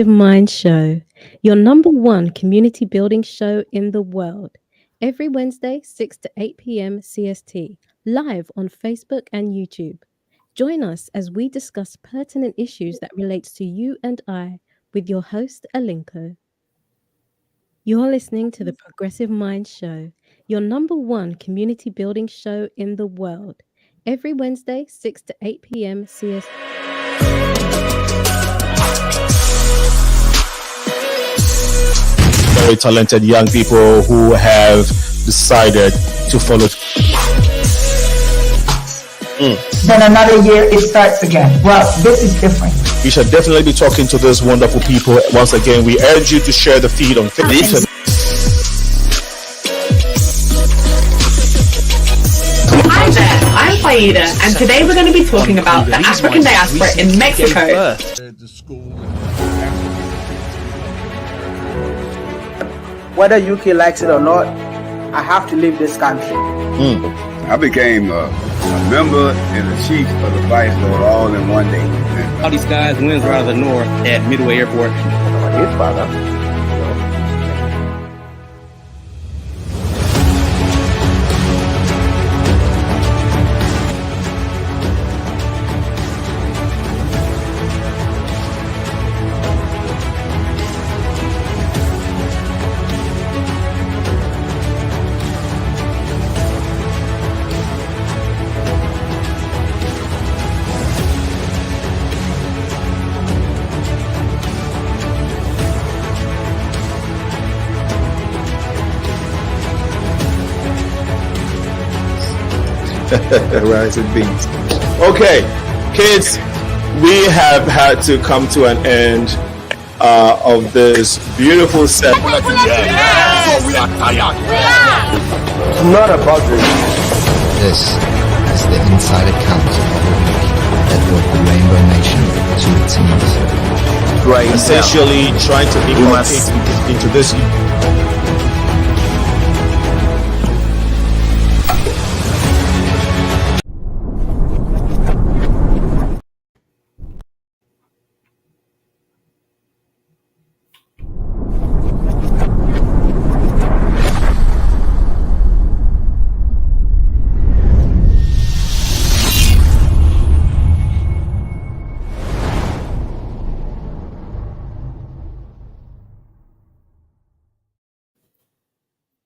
Mind Show, your number one community building show in the world. Every Wednesday, 6 to 8 p.m. CST, live on Facebook and YouTube. Join us as we discuss pertinent issues that relates to you and I with your host, Alinko. You're listening to the Progressive Mind Show, your number one community building show in the world. Every Wednesday, 6 to 8 p.m. CST. Very talented young people who have decided to follow. Then another year it starts again. Well, this is different. We should definitely be talking to those wonderful people. Once again, we urge you to share the feed on Facebook. Hi there, I'm Faida, and today we're going to be talking about the African diaspora in Mexico. Whether UK likes it or not, I have to leave this country. I became a member and the chief of the Vice Lord all in one day. All these guys, winds are out of the north at Midway Airport. His father. Rice and beans. Okay, kids, we have had to come to an end of this beautiful set. It's not about this. This is the inside account of a week that brought the Rainbow Nation to its knees. Right, essentially trying to inculcate into this.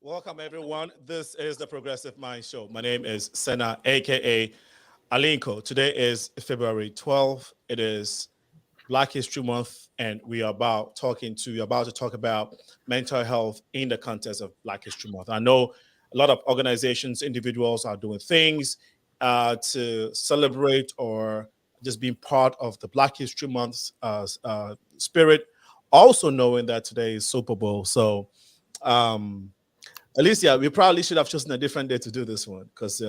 Welcome, everyone. This is the Progressive Mind Show. My name is Senna, a.k.a. Alinko. Today is February 12th. It is Black History Month, and we are about to talk about mental health in the context of Black History Month. I know a lot of organizations, individuals are doing things to celebrate or just being part of the Black History Month spirit, also knowing that today is Super Bowl. So, Alicia, we probably should have chosen a different day to do this one because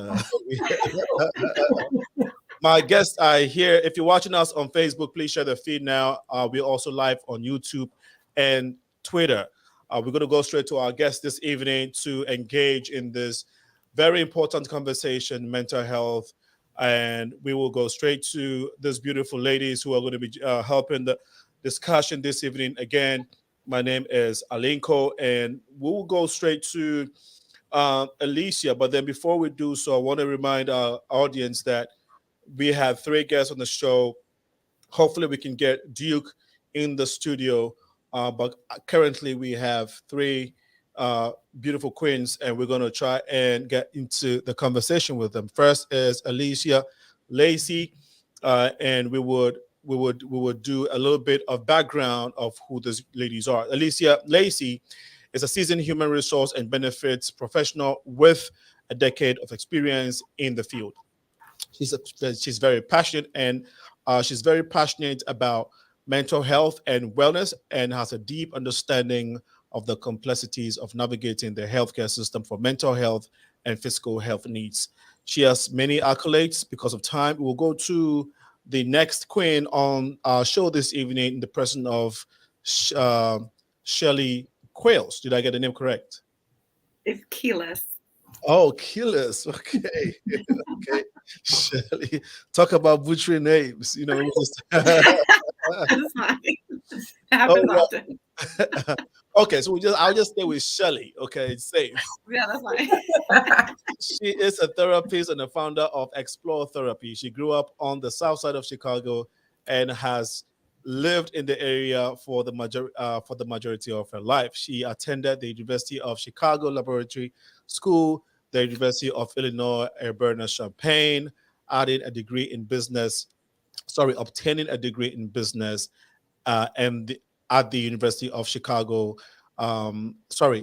my guests are here. If you're watching us on Facebook, please share the feed now. We're also live on YouTube and Twitter. We're going to go straight to our guests this evening to engage in this very important conversation, mental health. And we will go straight to these beautiful ladies who are going to be helping the discussion this evening. Again, my name is Alinko, and we'll go straight to ELECIA. But then before we do so, I want to remind our audience that we have three guests on the show. Hopefully we can get Duke in the studio. But currently we have three beautiful queens, and we're going to try and get into the conversation with them. First is ELECIA, LACEY, and we would do a little bit of background of who these ladies are. LACEY is a seasoned human resource and benefits professional with a decade of experience in the field. She's very passionate, and she's very passionate about mental health and wellness, and has a deep understanding of the complexities of navigating the healthcare system for mental health and physical health needs. She has many accolades. Because of time, we will go to the next queen on our show this evening, in the person of SHELLY QUILES. Did I get the name correct? It's QUILES. Oh, QUILES. Okay. Okay. SHELLY. Talk about butchering names. You know, That's fine. Happens well. often. Okay, so I'll just stay with Shelly. Okay, it's safe. Yeah, that's fine. She is a therapist and the founder of Explore Therapy. She grew up on the south side of Chicago and has lived in the area for the majority of her life. She attended the University of Chicago Laboratory School, the University of Illinois Urbana-Champaign, obtaining a degree in business, and at the University of Chicago.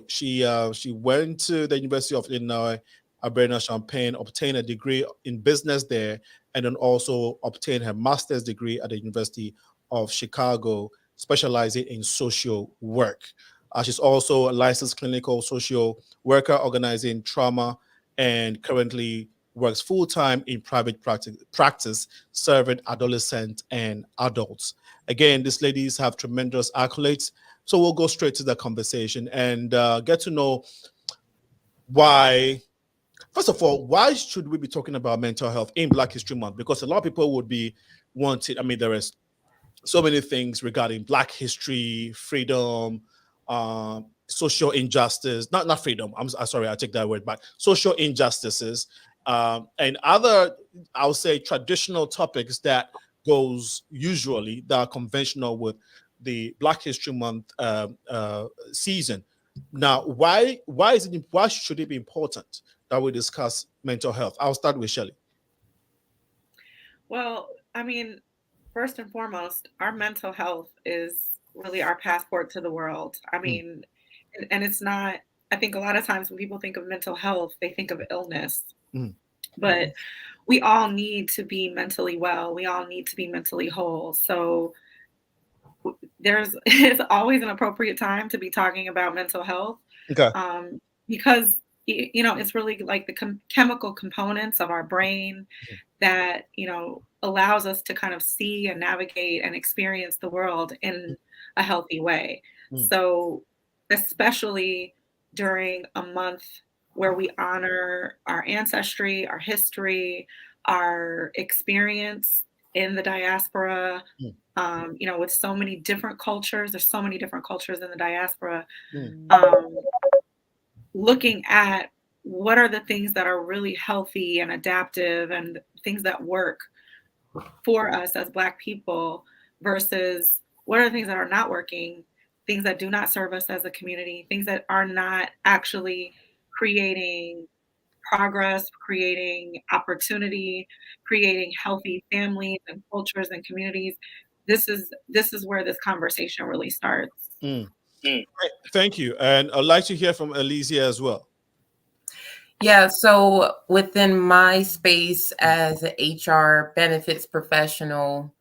She went to the University of Illinois Urbana-Champaign, obtained a degree in business there, and then also obtained her master's degree at the University of Chicago, specializing in social work. She's also a licensed clinical social worker organizing trauma, and currently works full-time in private practice serving adolescents and adults. Again, these ladies have tremendous accolades. So we'll go straight to the conversation and get to know why. First of all, why should we be talking about mental health in Black History Month? Because a lot of people would be wanting, I mean, there is so many things regarding Black history, freedom, social injustice, not freedom. I'm sorry, I take that word back. Social injustices, and other, I'll say, traditional topics that are conventional with the Black History Month season. Now, why should it be important that we discuss mental health? I'll start with Shelly. Well, I mean, first and foremost, our mental health is really our passport to the world. I mean, and it's not, I think a lot of times when people think of mental health, they think of illness. But we all need to be mentally well. We all need to be mentally whole. So it's always an appropriate time to be talking about mental health. Okay. Because, you know, it's really like the chemical components of our brain that, you know, allows us to kind of see and navigate and experience the world in a healthy way. So especially during a month where we honor our ancestry, our history, our experience in the diaspora, you know, with so many different cultures, there's so many different cultures in the diaspora, looking at what are the things that are really healthy and adaptive and things that work for us as Black people versus what are the things that are not working, things that do not serve us as a community, things that are not actually creating progress, creating opportunity, creating healthy families and cultures and communities. This is where this conversation really starts. Thank you. And I'd like to hear from ELECIA as well. Yeah, so within my space as an HR benefits professional,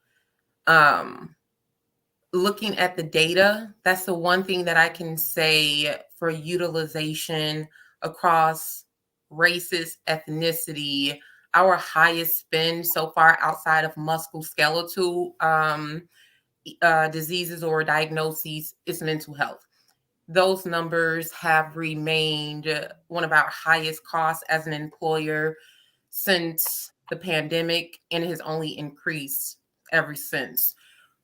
looking at the data, that's the one thing that I can say for utilization across races, ethnicity. Our highest spend so far outside of musculoskeletal diseases or diagnoses is mental health. Those numbers have remained one of our highest costs as an employer since the pandemic, and it has only increased ever since.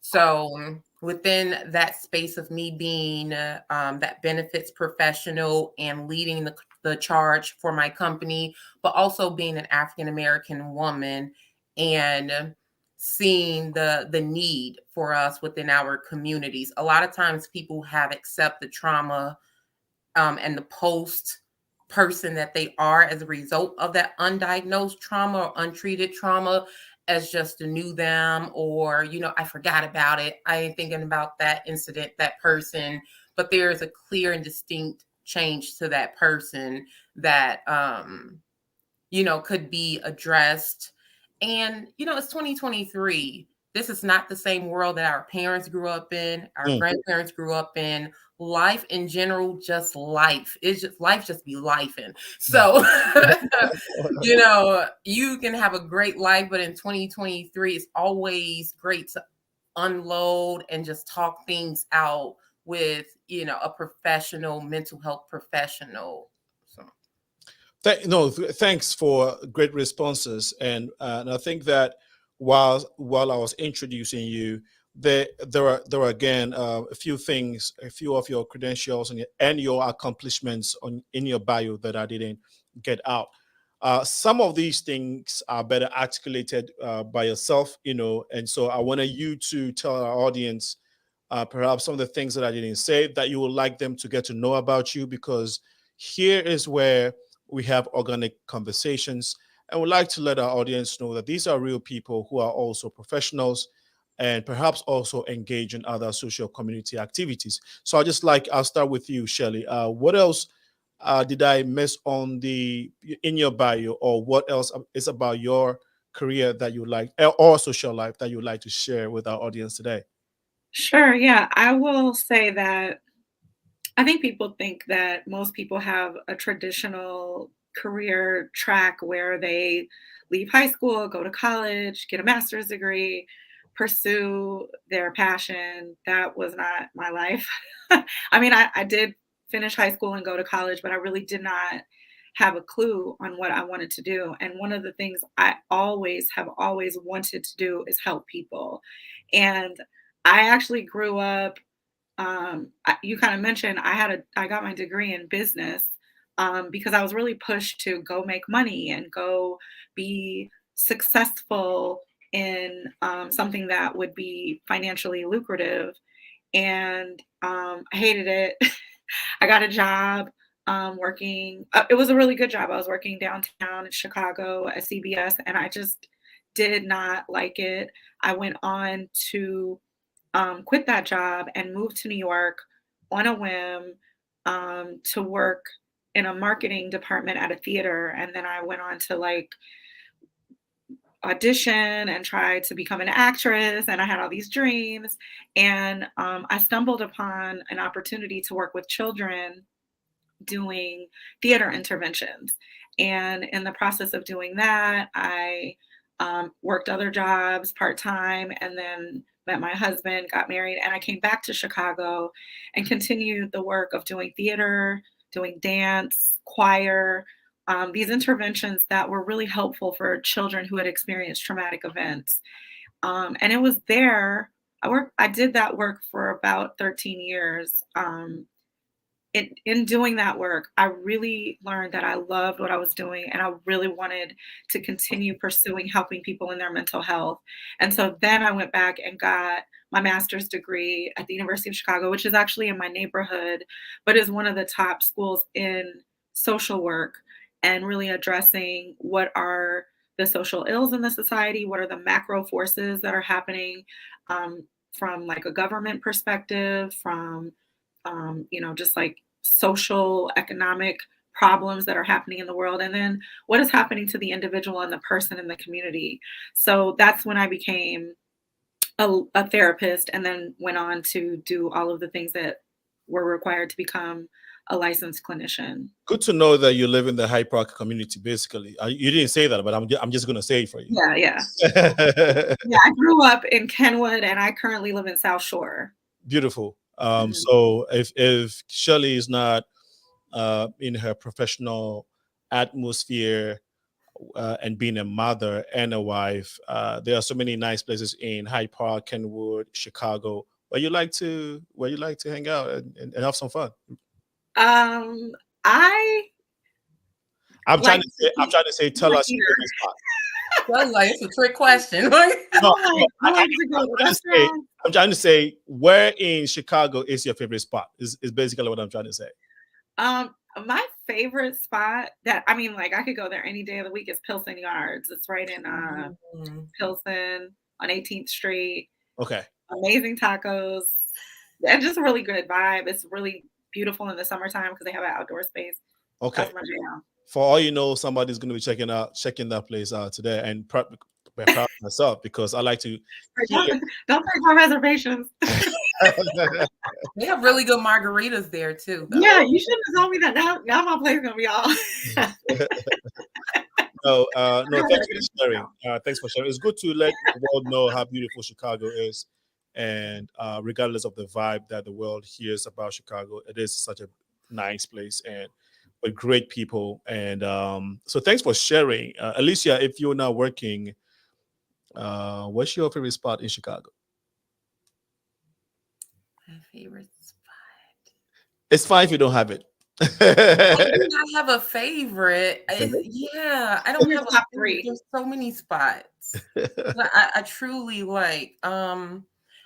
So within that space of me being that benefits professional and leading the charge for my company, but also being an African-American woman and seeing the need for us within our communities. A lot of times people have accepted the trauma and the post person that they are as a result of that undiagnosed trauma or untreated trauma as just a new them, or, you know, I forgot about it. I ain't thinking about that incident, that person, but there is a clear and distinct change to that person that, you know, could be addressed. And, you know, it's 2023. This is not the same world that our parents grew up in, our grandparents grew up in. Life in general, just life. It's just life just be lifing. So, you know, you can have a great life, but in 2023, it's always great to unload and just talk things out with, you know, a professional, mental health professional. So. Thanks for great responses. And I think that while I was introducing you, there are again a few things, a few of your credentials and your accomplishments in your bio that I didn't get out. Some of these things are better articulated by yourself, and so I wanted you to tell our audience perhaps some of the things that I didn't say that you would like them to get to know about you, because here is where we have organic conversations, and we'd like to let our audience know that these are real people who are also professionals and perhaps also engage in other social community activities. So I'll start with you, Shelly. What else did I miss in your bio, or what else is about your career that you like, or social life that you would like to share with our audience today? Sure. Yeah. I will say that I think people think that most people have a traditional career track where they leave high school, go to college, get a master's degree, pursue their passion. That was not my life. I mean, I did finish high school and go to college, but I really did not have a clue on what I wanted to do. And one of the things I always wanted to do is help people. And I actually grew up, you kind of mentioned I got my degree in business because I was really pushed to go make money and go be successful in something that would be financially lucrative. And I hated it. I got a job working. It was a really good job. I was working downtown in Chicago at CBS, and I just did not like it. I went on to quit that job and moved to New York on a whim to work in a marketing department at a theater. And then I went on to audition and try to become an actress. And I had all these dreams. And I stumbled upon an opportunity to work with children doing theater interventions. And in the process of doing that, I worked other jobs part-time, and then met my husband, got married, and I came back to Chicago and continued the work of doing theater, doing dance, choir, these interventions that were really helpful for children who had experienced traumatic events. And it was there, I did that work for about 13 years. In doing that work, I really learned that I loved what I was doing, and I really wanted to continue pursuing helping people in their mental health. And so then I went back and got my master's degree at the University of Chicago, which is actually in my neighborhood, but is one of the top schools in social work, and really addressing what are the social ills in the society, what are the macro forces that are happening from a government perspective, from just social, economic problems that are happening in the world, and then what is happening to the individual and the person in the community. So that's when I became a therapist, and then went on to do all of the things that were required to become a licensed clinician. Good to know that you live in the Hyde Park community, basically. You didn't say that, but I'm just going to say it for you. Yeah. Yeah, I grew up in Kenwood, and I currently live in South Shore. Beautiful. So if Shelly is not in her professional atmosphere and being a mother and a wife, there are so many nice places in Hyde Park, Kenwood, Chicago, where you like to hang out and have some fun. I'm trying to say, tell us your favorite spot. Well, it's a trick question. I'm trying to say, where in Chicago is your favorite spot? Is basically what I'm trying to say. My favorite spot I could go there any day of the week is Pilsen Yards. It's right in Pilsen on 18th Street. Okay. Amazing tacos and just a really good vibe. It's really beautiful in the summertime because they have an outdoor space. Okay. That's my jam. For all you know, somebody's going to be checking that place out today, and proud of myself because I like to. Don't take my reservations. They have really good margaritas there too, though. Yeah, you shouldn't have told me that. Now my place is gonna be all. No, thanks for sharing. Thanks for sharing. It's good to let the world know how beautiful Chicago is, and regardless of the vibe that the world hears about Chicago, it is such a nice place and with great people. And so thanks for sharing. Elecia, if you're not working, what's your favorite spot in Chicago? favorite spot. It's fine if you don't have it. I do not have a favorite. Yeah, I don't have a top favorite. 3. There's so many spots. I truly like.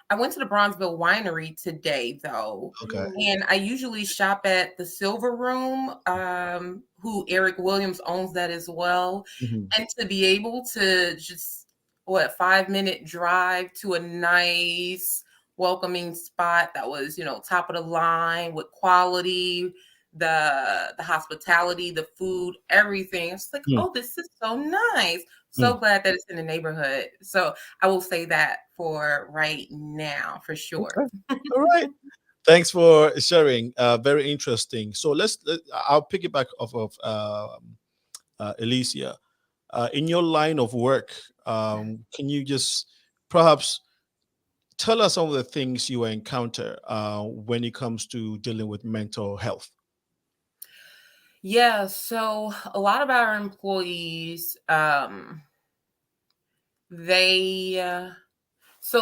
I went to the Bronzeville Winery today, though, Okay. and I usually shop at the Silver Room, who Eric Williams owns that as well. Mhm. And to be able to just 5-minute drive to a nice, welcoming spot that was, top of the line with quality, the hospitality, the food, everything. It's like, oh, this is so nice. So glad that it's in the neighborhood. So I will say that for right now, for sure. Okay. All right. Thanks for sharing. Very interesting. So I'll piggyback off of ELECIA. In your line of work, can you just perhaps tell us some of the things you encounter when it comes to dealing with mental health? Yeah, so a lot of our employees, so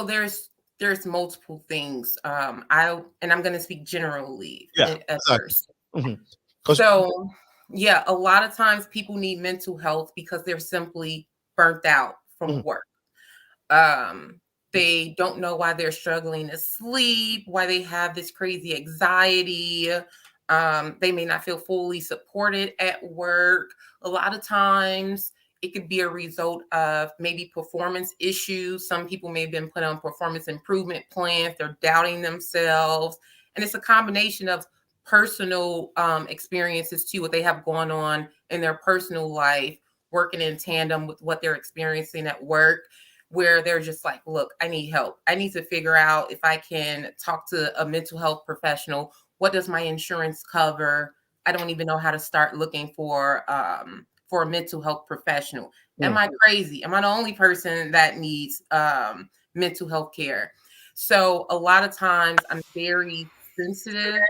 there's multiple things. I'm going to speak generally Yeah, at exactly. first. Mhm. So yeah, a lot of times people need mental health because they're simply burnt out from work. They don't know why they're struggling to sleep, why they have this crazy anxiety. They may not feel fully supported at work. A lot of times it could be a result of maybe performance issues. Some people may have been put on performance improvement plans. They're doubting themselves. And it's a combination of personal experiences too, what they have going on in their personal life, working in tandem with what they're experiencing at work, where they're just like, look, I need help. I need to figure out if I can talk to a mental health professional. What does my insurance cover? I don't even know how to start looking for a mental health professional. Am I crazy? Am I the only person that needs mental health care? So a lot of times I'm very sensitive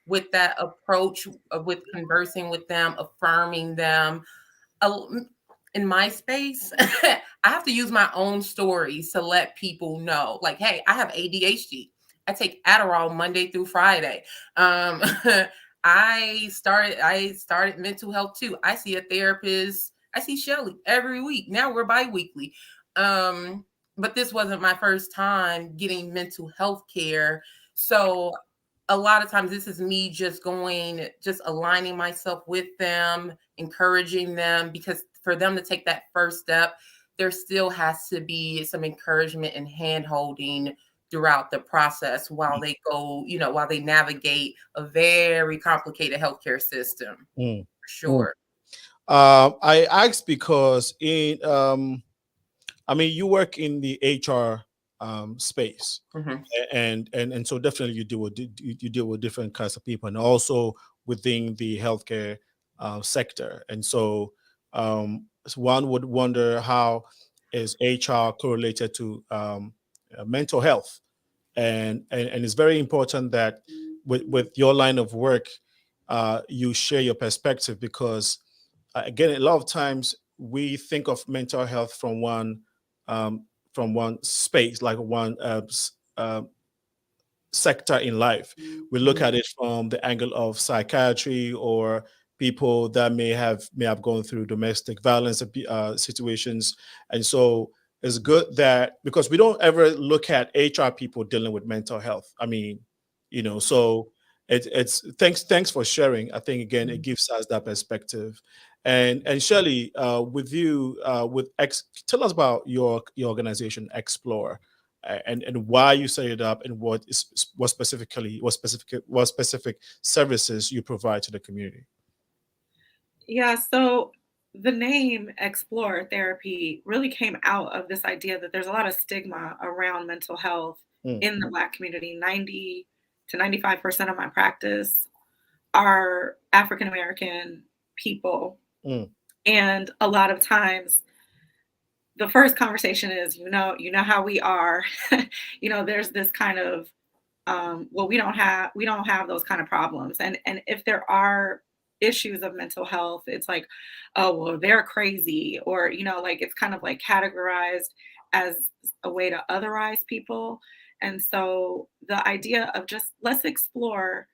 with that approach, with conversing with them, affirming them. In my space, I have to use my own stories to let people know, like, hey, I have ADHD. I take Adderall Monday through Friday. I started mental health too. I see a therapist. I see Shelly every week. Now we're bi-weekly. But this wasn't my first time getting mental health care. So a lot of times this is me just aligning myself with them, encouraging them, because for them to take that first step, there still has to be some encouragement and hand holding throughout the process while they go, while they navigate a very complicated healthcare system. For sure. I asked because you work in the HR space, and so definitely you deal with different kinds of people, and also within the healthcare sector. And so one would wonder, how is HR correlated to mental health? And it's very important that with your line of work, you share your perspective, because again, a lot of times we think of mental health from one space, like one sector in life. We look at it from the angle of psychiatry, or people that may have gone through domestic violence situations. And so it's good that, because we don't ever look at HR people dealing with mental health. So it's thanks for sharing. I think again it gives us that perspective. And Shelly, with you, tell us about your organization, XPLORE, and why you set it up, and what specific services you provide to the community. Yeah, so the name Explore Therapy really came out of this idea that there's a lot of stigma around mental health in the Black community. 90 to 95% of my practice are African American people. And a lot of times the first conversation is, you know how we are. There's this kind of well, we don't have those kind of problems. And if there are issues of mental health, it's like, oh, well, they're crazy, or like it's kind of like categorized as a way to otherize people. And so the idea of just let's explore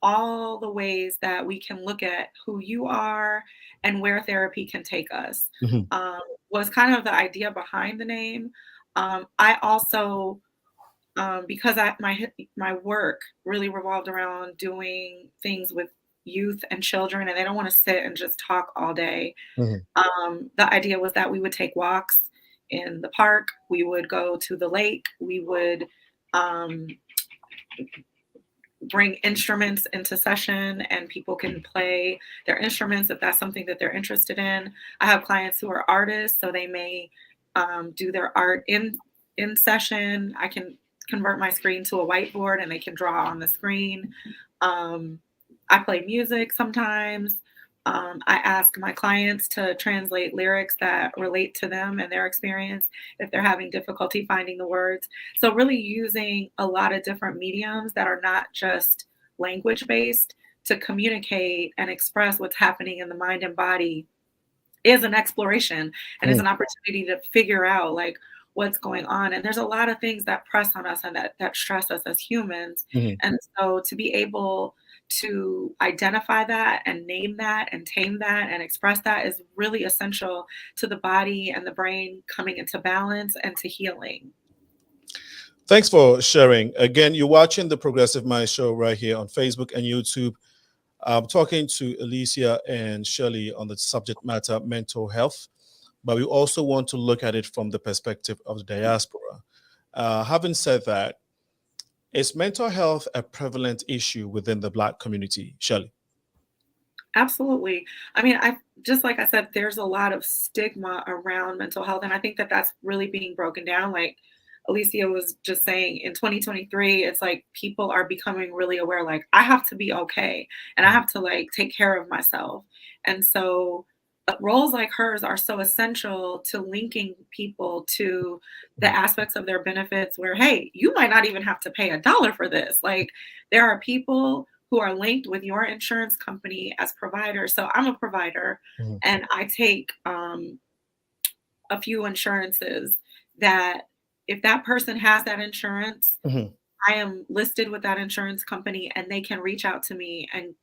all the ways that we can look at who you are and where therapy can take us was kind of the idea behind the name. I also, because my work really revolved around doing things with youth and children, and they don't want to sit and just talk all day. The idea was that we would take walks in the park, we would go to the lake, we would bring instruments into session, and people can play their instruments if that's something that they're interested in. I have clients who are artists, so they may do their art in session. I can convert my screen to a whiteboard and they can draw on the screen. I play music sometimes. I ask my clients to translate lyrics that relate to them and their experience if they're having difficulty finding the words. So really using a lot of different mediums that are not just language-based to communicate and express what's happening in the mind and body is an exploration, and is an opportunity to figure out like what's going on. And there's a lot of things that press on us and that stress us as humans. And so to be able to identify that and name that and tame that and express that is really essential to the body and the brain coming into balance and to healing. Thanks for sharing. Again, you're watching the Progressive Mind Show right here on Facebook and YouTube. I'm talking to ELECIA and SHELLY on the subject matter, mental health, but we also want to look at it from the perspective of the diaspora. Having said that, is mental health a prevalent issue within the Black community, SHELLY? Absolutely. I mean, just like I said, there's a lot of stigma around mental health, and I think that that's really being broken down. Like ELECIA was just saying, in 2023, it's like people are becoming really aware, like, I have to be okay, and I have to like take care of myself. And so roles like hers are so essential to linking people to the aspects of their benefits where, hey, you might not even have to pay $1 for this. Like, there are people who are linked with your insurance company as providers. So I'm a provider, and I take a few insurances that if that person has that insurance, I am listed with that insurance company, and they can reach out to me and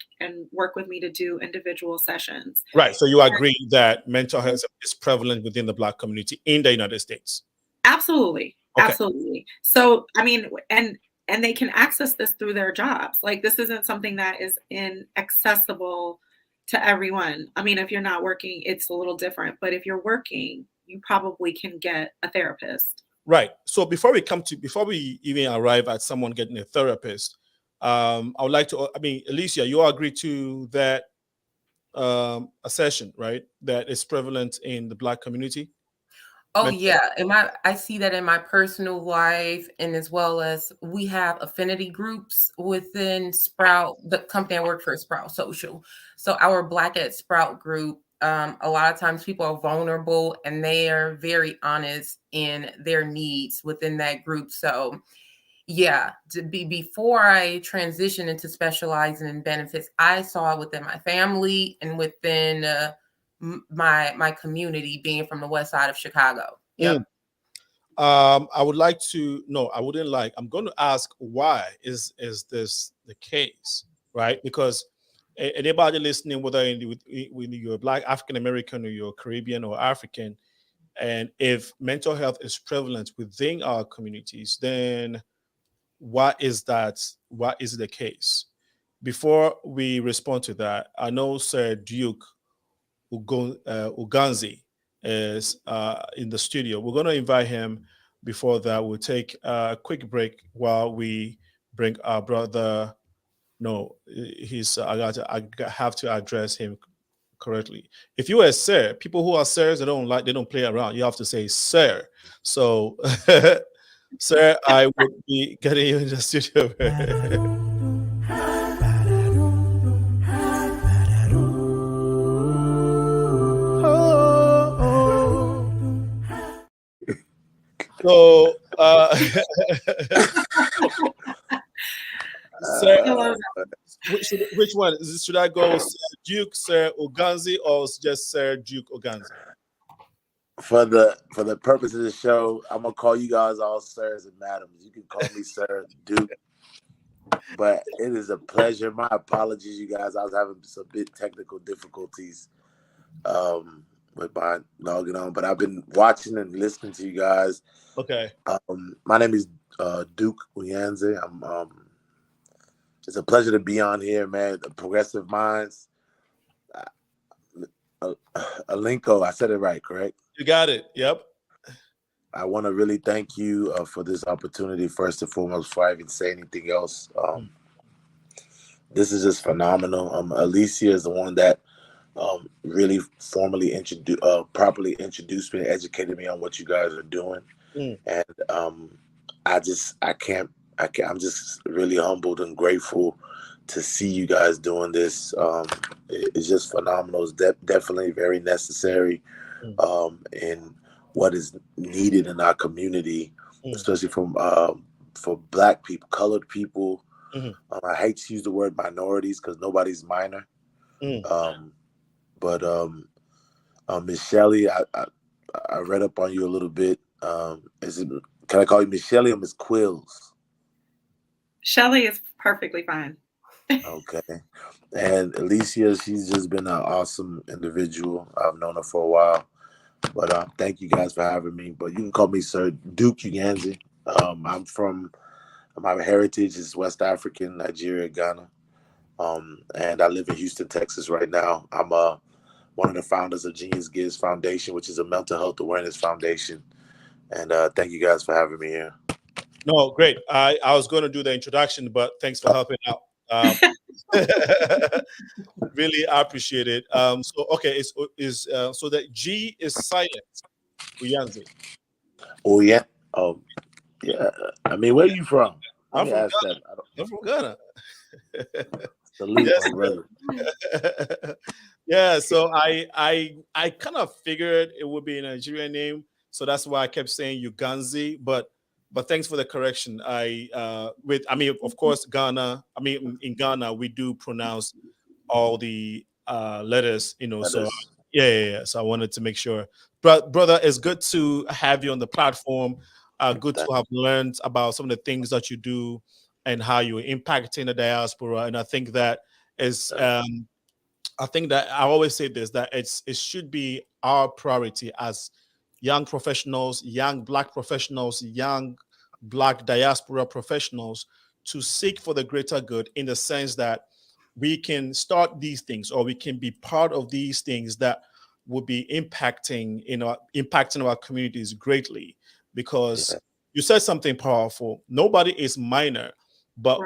work with me to do individual sessions. Right. So you agree that mental health is prevalent within the Black community in the United States? Absolutely. Okay. Absolutely. So, I mean, and they can access this through their jobs. Like, this isn't something that is inaccessible to everyone. I mean, if you're not working, it's a little different. But if you're working, you probably can get a therapist. Right. So before we even arrive at someone getting a therapist, I would like to, ELECIA, you all agree to that assertion, right? That is prevalent in the Black community? Oh, yeah. I see that in my personal life, and as well as we have affinity groups within Sprout, the company I work for, Sprout Social. So our Black at Sprout group, a lot of times people are vulnerable and they are very honest in their needs within that group. So yeah, before I transitioned into specializing in benefits, I saw it within my family and within my community, being from the west side of Chicago. Yep. I would like to, no, I wouldn't like, I'm going to ask, why is this the case, right? Because anybody listening, whether when you're Black, African American, or you're Caribbean or African, and if mental health is prevalent within our communities, then why is that? Why is it the case? Before we respond to that, I know Sir Duke UGHANZE is in the studio. We're going to invite him. Before that, we'll take a quick break while we bring our brother. No, he's. I have to address him correctly. If you are sir, people who are sirs, they don't play around. You have to say sir. So, sir, I would be getting you in the studio. So, sir, which one? Should I go Sir Duke, Sir UGHANZE, or just Sir Duke UGHANZE? for the purpose of the show, I'm gonna call you guys all sirs and madams. You can call me Sir Duke. But it is a pleasure. My apologies, you guys. I was having some bit technical difficulties with my logging on, but I've been watching and listening to you guys. Okay. My name is Duke UGHANZE. It's a pleasure to be on here, man. The Progressive Minds. Alinko, I said it right, correct? You got it. Yep. I want to really thank you for this opportunity, first and foremost, before I even say anything else. This is just phenomenal. ELECIA is the one that really formally properly introduced me and educated me on what you guys are doing. And I'm just really humbled and grateful to see you guys doing this. It's just phenomenal. It's definitely very necessary in what is needed in our community, especially for Black people, colored people. I hate to use the word minorities because nobody's minor. But Miss Shelly, I read up on you a little bit. Can I call you Miss Shelly or Miss Quilles? Shelly is perfectly fine. Okay. And ELECIA, she's just been an awesome individual. I've known her for a while. But thank you guys for having me. But you can call me Sir Duke UGHANZE. My heritage is West African, Nigeria, Ghana. And I live in Houston, Texas right now. I'm one of the founders of Genius Gives Foundation, which is a mental health awareness foundation. And thank you guys for having me here. No, great. I was going to do the introduction, but thanks for helping out. Really appreciate it. So okay, so that G is silent. UGHANZE. Oh yeah. Yeah. I mean, where are you from? I'm from Ghana. I'm from Ghana. Salute, my brother. Yeah. So I kind of figured it would be a Nigerian name, so that's why I kept saying UGHANZE. But thanks for the correction. Of course, Ghana. In Ghana, we do pronounce all the letters, So yeah. So I wanted to make sure. But brother, it's good to have you on the platform. Good to have learned about some of the things that you do and how you're impacting the diaspora. And I think that is, I always say this, that it should be our priority as young professionals, young Black professionals, young Black diaspora professionals to seek for the greater good, in the sense that we can start these things, or we can be part of these things that would be impacting our communities greatly. Because you said something powerful. Nobody is minor, but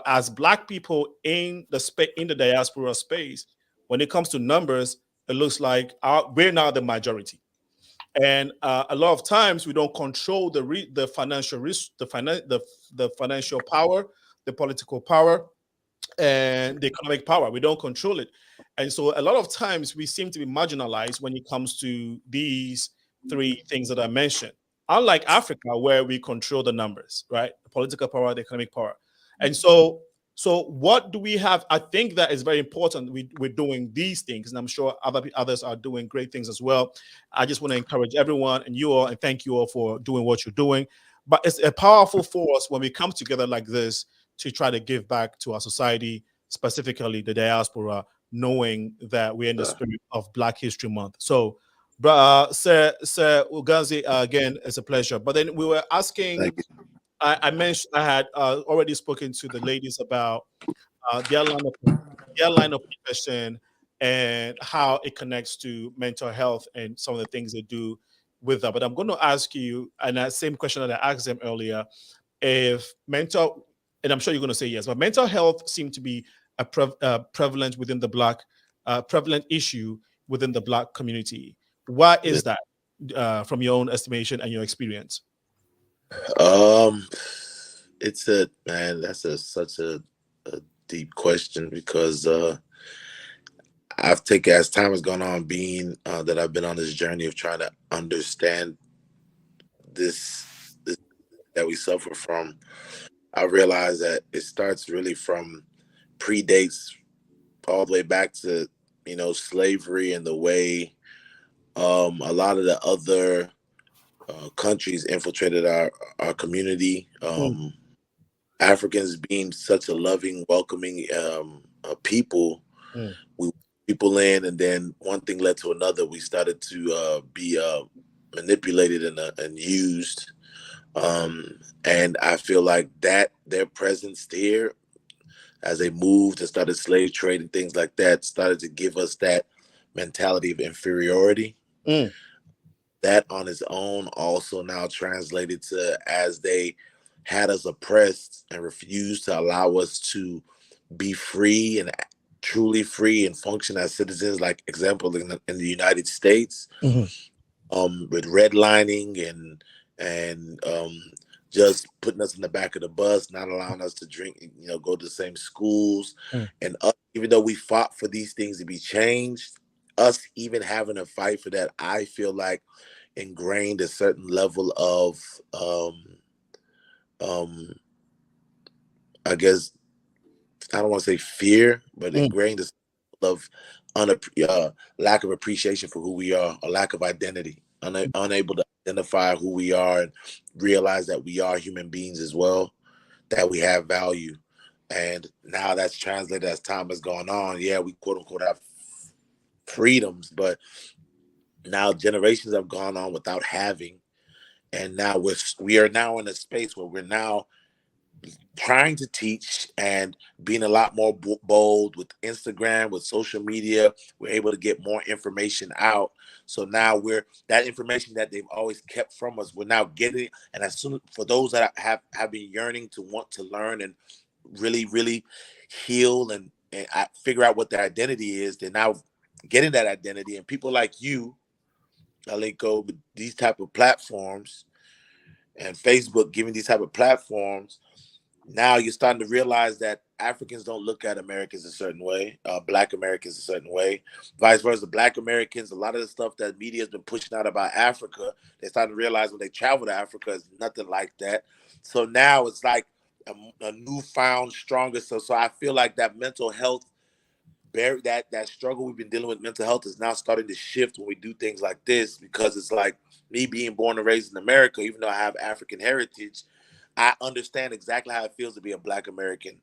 as Black people in the diaspora space, when it comes to numbers, it looks like we're now the majority. And a lot of times we don't control the financial risk, the financial power, the political power, and the economic power. We don't control it. And so a lot of times we seem to be marginalized when it comes to these three things that I mentioned. Unlike Africa, where we control the numbers, right? The political power, the economic power. And so what do we have? I think that is very important. We're doing these things, and I'm sure others are doing great things as well. I just want to encourage everyone and you all, and thank you all for doing what you're doing. But it's a powerful force when we come together like this to try to give back to our society, specifically the diaspora, knowing that we're in the spirit of Black History Month. So, Sir UGHANZE, again, it's a pleasure. But then we were asking, I mentioned I had already spoken to the ladies about their line of profession and how it connects to mental health and some of the things they do with that. But I'm going to ask you, and that same question that I asked them earlier, if mental, and I'm sure you're going to say yes, but mental health seems to be a prevalent within the Black, prevalent issue within the Black community. Why is that, from your own estimation and your experience? It's that's such a deep question, because I've taken, as time has gone on, being that I've been on this journey of trying to understand this that we suffer from. I realize that it starts really from predates all the way back to slavery, and the way A lot of the other countries infiltrated our community. Africans being such a loving, welcoming people, we people in, and then one thing led to another. We started to be manipulated and used, and I feel like that their presence here, as they moved and started slave trade and things like that, started to give us that mentality of inferiority. That on its own also now translated to, as they had us oppressed and refused to allow us to be free and truly free and function as citizens, like example in the United States, with redlining and just putting us in the back of the bus, not allowing us to drink, go to the same schools, and us, even though we fought for these things to be changed, us even having a fight for that, I feel like ingrained a certain level of I guess, I don't want to say fear, but ingrained a of lack of appreciation for who we are, a lack of identity, unable to identify who we are and realize that we are human beings as well, that we have value. And now that's translated as time has gone on. Yeah, we quote unquote have freedoms, but now generations have gone on without having, and now we are now in a space where we're now trying to teach and being a lot more bold with Instagram, with social media. We're able to get more information out. So now that information that they've always kept from us, we're now getting. And as soon, for those that have been yearning to want to learn and really, really heal and figure out what their identity is, they're now getting that identity. And people like you, Aliko, with these type of platforms and Facebook giving these type of platforms, now you're starting to realize that Africans don't look at Americans a certain way, Black Americans a certain way, vice versa. Black Americans, a lot of the stuff that media has been pushing out about Africa, they start to realize when they travel to Africa, it's nothing like that. So now it's like a newfound, stronger. So I feel like that mental health, that struggle we've been dealing with mental health is now starting to shift when we do things like this, because it's like me being born and raised in America, even though I have African heritage, I understand exactly how it feels to be a Black American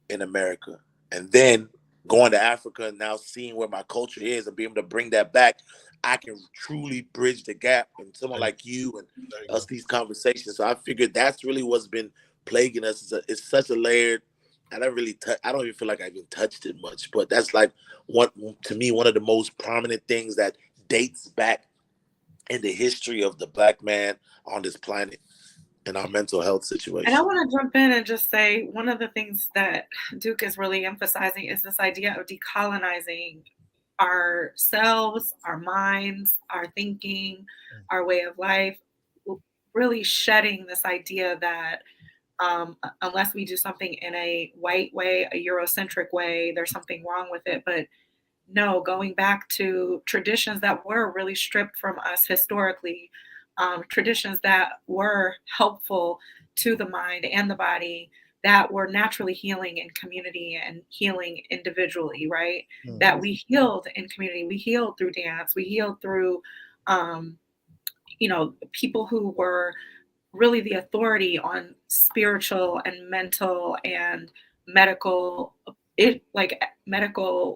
in America. And then going to Africa and now seeing where my culture is and being able to bring that back, I can truly bridge the gap. And someone like you and us, these conversations. So I figured that's really what's been plaguing us. It's such a layered, I don't even feel like I even touched it much, but that's like to me, one of the most prominent things that dates back in the history of the Black man on this planet. In our mental health situation. And I want to jump in and just say one of the things that Duke is really emphasizing is this idea of decolonizing ourselves, our minds, our thinking, our way of life, really shedding this idea that unless we do something in a white way, a Eurocentric way, there's something wrong with it. But no, going back to traditions that were really stripped from us historically, traditions that were helpful to the mind and the body, that were naturally healing in community and healing individually, right? That we healed in community. We healed through dance. We healed through, people who were really the authority on spiritual and mental and medical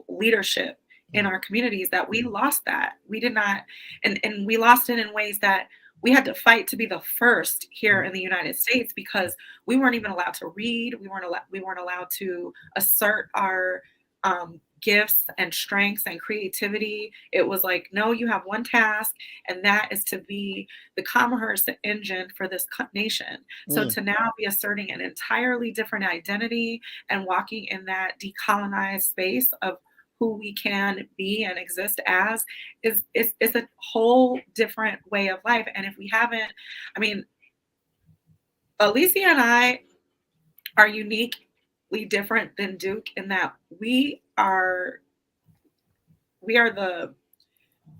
leadership in our communities, that we lost that. We did not, and we lost it in ways that we had to fight to be the first here in the United States, because we weren't even allowed to read. We weren't allowed to assert our gifts and strengths and creativity. It was like, no, you have one task, and that is to be the commerce engine for this nation. So to now be asserting an entirely different identity and walking in that decolonized space of who we can be and exist as is a whole different way of life. And if we haven't, I mean, ELECIA and I are uniquely different than Duke in that we are the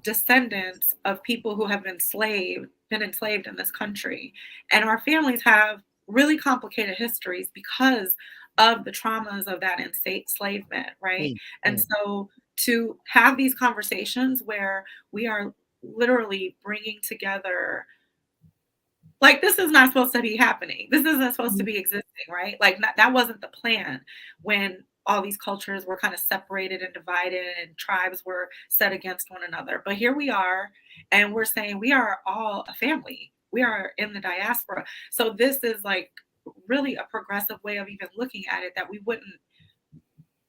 descendants of people who have been enslaved in this country. And our families have really complicated histories because of the traumas of that enslavement, right? And so to have these conversations where we are literally bringing together, like, this is not supposed to be happening. This isn't supposed to be existing, right? Like, that wasn't the plan when all these cultures were kind of separated and divided and tribes were set against one another. But here we are, and we're saying we are all a family. We are in the diaspora. So this is like really a progressive way of even looking at it, that we wouldn't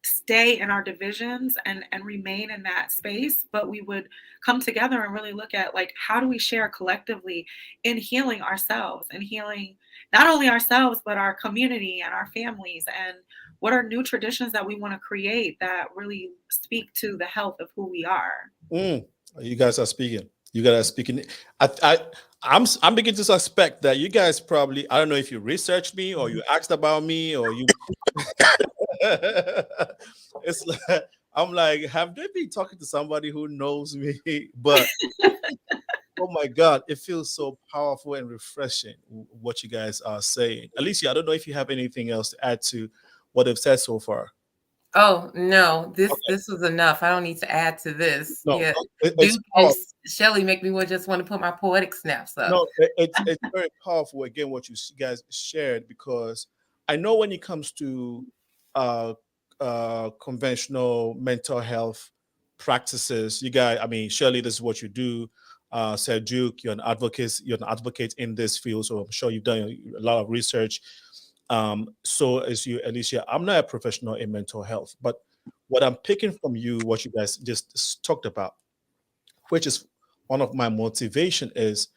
stay in our divisions and remain in that space, but we would come together and really look at, like, how do we share collectively in healing ourselves and healing not only ourselves but our community and our families, and what are new traditions that we want to create that really speak to the health of who we are. You guys are speaking. You guys are speaking. I'm beginning to suspect that you guys probably, I don't know if you researched me or you asked about me or you it's like, I'm like, have they been talking to somebody who knows me? But oh my God, it feels so powerful and refreshing what you guys are saying. Alicia, I don't know if you have anything else to add to what they've said so far. Oh no, this was enough. I don't need to add to this. No, Yeah, it's Shelly make me just want to put my poetic snaps up. No, it's very powerful again what you guys shared, because I know when it comes to conventional mental health practices, you guys, I mean, Shelly, this is what you do. Sir Duke, you're an advocate in this field, so I'm sure you've done a lot of research. So as you, Alicia, I'm not a professional in mental health, but what I'm picking from you, what you guys just talked about, which is one of my motivation, is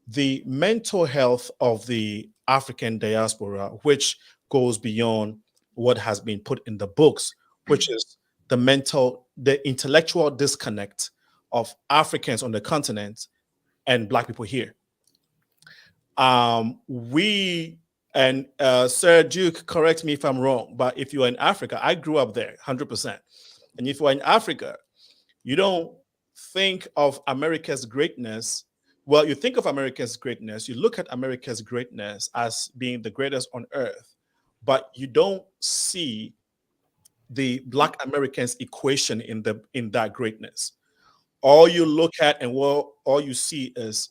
the mental health of the African diaspora, which goes beyond what has been put in the books, which is the intellectual disconnect of Africans on the continent and Black people here. Sir Duke, correct me if I'm wrong, but if you're in Africa, I grew up there 100%. And if you're in Africa, you don't think of America's greatness. Well, you think of America's greatness, you look at America's greatness as being the greatest on earth, but you don't see the Black Americans' equation in that greatness. All you look at and all you see is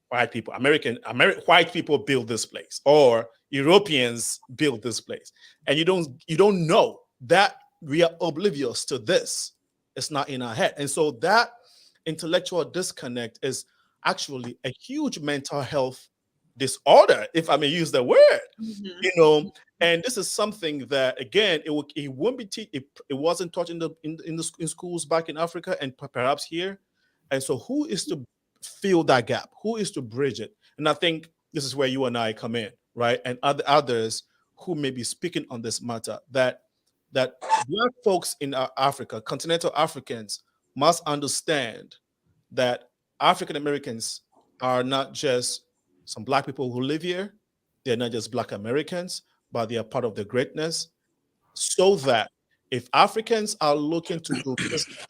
white people, white people build this place, or Europeans build this place, and you don't know that we are oblivious to this. It's not in our head, and so that intellectual disconnect is actually a huge mental health disorder, if I may use the word. You know, and this is something that, again, it won't be it wasn't taught in schools back in Africa and perhaps here, and so who is to fill that gap? Who is to bridge it? And I think this is where you and I come in, right? And others who may be speaking on this matter, that Black folks in Africa, continental Africans, must understand that African Americans are not just some Black people who live here. They're not just Black Americans, but they are part of the greatness. So that if Africans are looking to do business,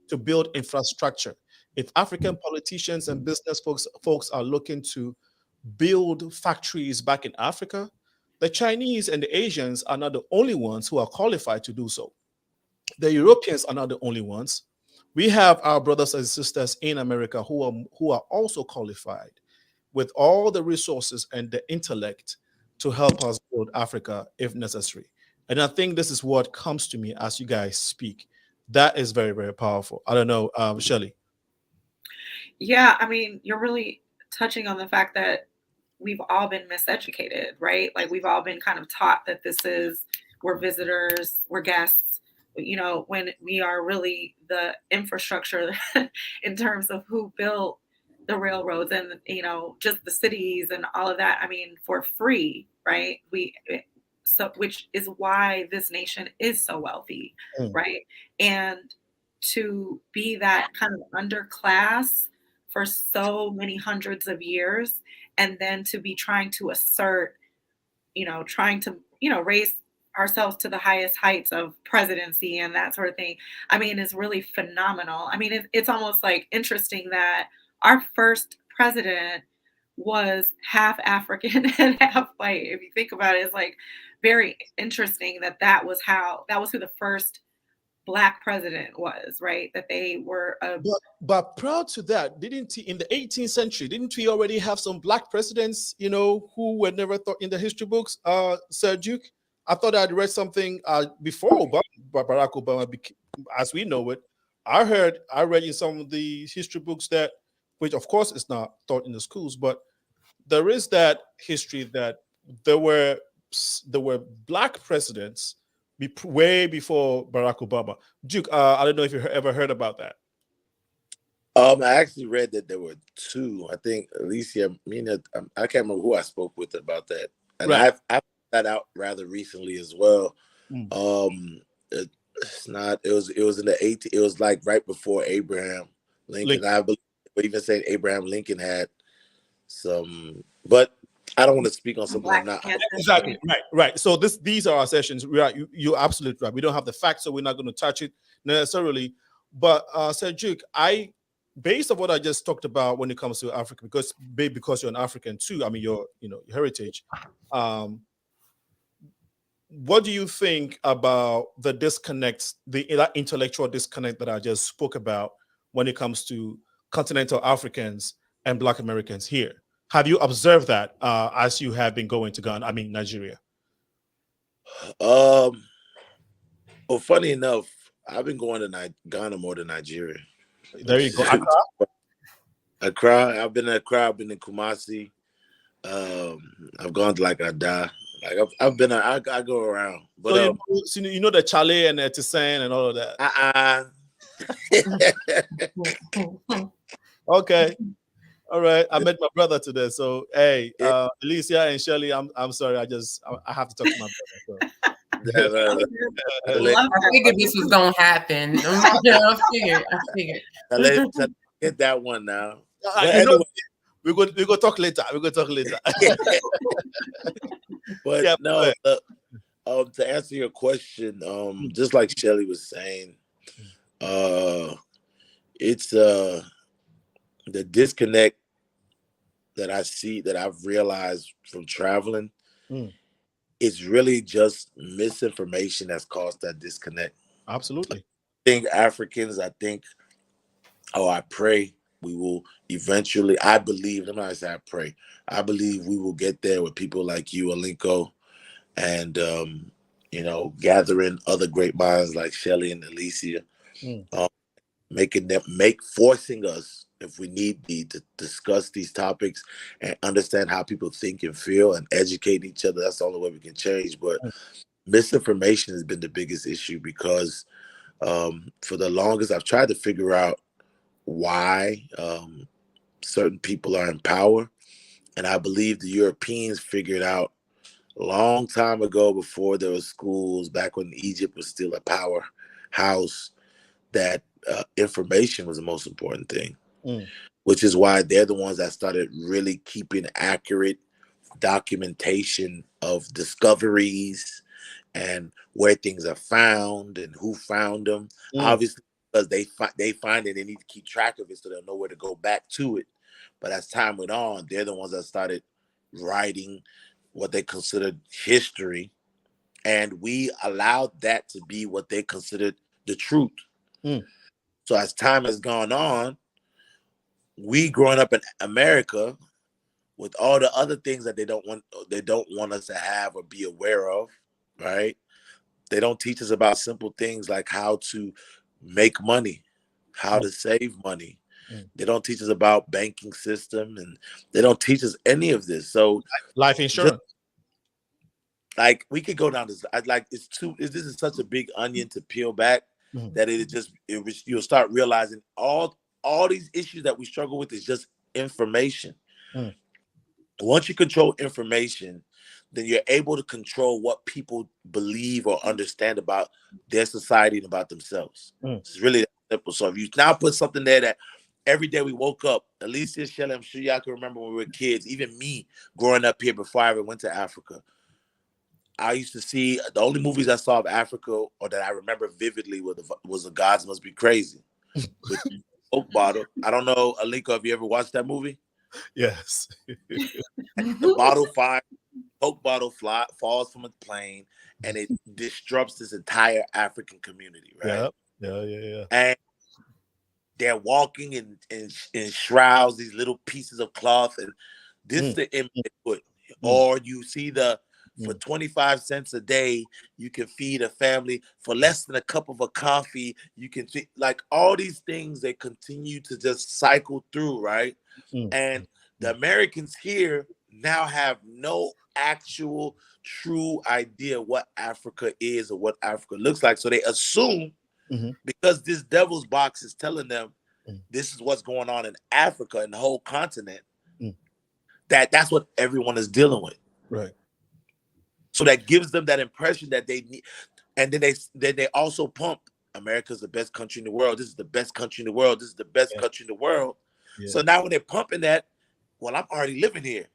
to build infrastructure, if African politicians and business folks are looking to build factories back in Africa, the Chinese and the Asians are not the only ones who are qualified to do so. The Europeans are not the only ones. We have our brothers and sisters in America who are also qualified with all the resources and the intellect to help us build Africa if necessary. And I think this is what comes to me as you guys speak. That is very, very powerful. I don't know, Shelly. Yeah, I mean, you're really touching on the fact that we've all been miseducated, right? Like, we've all been kind of taught that we're visitors, we're guests, you know, when we are really the infrastructure in terms of who built the railroads and, you know, just the cities and all of that. I mean, for free, right? Which is why this nation is so wealthy, right? And to be that kind of underclass for so many hundreds of years, and then to be trying to assert, trying to, raise ourselves to the highest heights of presidency and that sort of thing. I mean, it's really phenomenal. I mean, it's almost like interesting that our first president was half African and half white. If you think about it, it's like very interesting that was who the first Black president was, right? That they were a But prior to that, didn't he, in the 18th century, didn't we already have some black presidents, you know, who were never thought in the history books? Sir Duke, I thought I'd read something before Barack Obama, as we know it. I read in some of the history books that, which of course is not taught in the schools, but there is that history that there were black presidents way before Barack Obama. Duke, I don't know if you ever heard about that. I actually read that there were two. I think ELECIA, I can't remember who I spoke with about that, and right. I found that out rather recently as well. It's not. It was in the 80s. It was like right before Abraham Lincoln. I believe, even saying Abraham Lincoln had some, but I don't want to speak on something I'm not. Exactly. Right. So these are our sessions. You're absolutely right. We don't have the facts, so we're not going to touch it necessarily. But Sir Duke, based on what I just talked about when it comes to Africa, because you're an African too, I mean your heritage. What do you think about the disconnects, the intellectual disconnect that I just spoke about when it comes to continental Africans and Black Americans here? Have you observed that as you have been going to Nigeria? Well, funny enough, I've been going to Ghana more than Nigeria. There you go. Accra. I've been in Accra. I've been in Kumasi. I've gone to like Ada. Like I've been. I go around. But so you know the Chale and the Tisan and all of that. Okay. All right. I met my brother today. So hey, ELECIA and Shelly, I'm sorry. I have to talk to my brother. So. I figured this was gonna happen. I figured. Let's get that one now. Anyway, we go talk later. But yeah, no. To answer your question, just like Shelly was saying, it's the disconnect that I see, that I've realized from traveling. It's really just misinformation that's caused that disconnect. Absolutely. I pray we will eventually, I believe, I'm not saying I pray, I believe we will get there with people like you, Alinko, and, gathering other great minds like Shelly and ELECIA, forcing us, if we need be, to discuss these topics and understand how people think and feel and educate each other. That's the only way we can change. But misinformation has been the biggest issue, because for the longest I've tried to figure out why certain people are in power. And I believe the Europeans figured out a long time ago, before there were schools, back when Egypt was still a powerhouse, that information was the most important thing. Which is why they're the ones that started really keeping accurate documentation of discoveries and where things are found and who found them. Obviously, because they find it, they need to keep track of it so they'll know where to go back to it. But as time went on, they're the ones that started writing what they considered history, and we allowed that to be what they considered the truth. So as time has gone on, we growing up in America with all the other things that they don't want us to have or be aware of, right? They don't teach us about simple things like how to make money, how to save money. They don't teach us about banking system, and they don't teach us any of this. So life insurance. Like we could go down this, this is such a big onion to peel back that you'll start realizing all these issues that we struggle with is just information. Once you control information, then you're able to control what people believe or understand about their society and about themselves. It's really that simple. So if you now put something there that every day we woke up, ELECIA, Shelly, I'm sure y'all can remember when we were kids, even me growing up here before I ever went to Africa, I used to see, the only movies I saw of Africa or that I remember vividly was The Gods Must Be Crazy. Coke bottle. I don't know, Alinko, have you ever watched that movie? Yes. The bottle Coke bottle falls from a plane, and it disrupts this entire African community, right? Yeah. And they're walking in shrouds, these little pieces of cloth, and this is the image they put. Or you see for 25 cents a day, you can feed a family. For less than a cup of a coffee, you can feed, like all these things they continue to just cycle through, right? And the Americans here now have no actual true idea what Africa is or what Africa looks like. So they assume because this devil's box is telling them this is what's going on in Africa and the whole continent, that's what everyone is dealing with. Right. So that gives them that impression that they need, and then they also pump America's the best country in the world. This is the best country in the world. This is the best country in the world. Yeah. So now when they're pumping that, well, I'm already living here.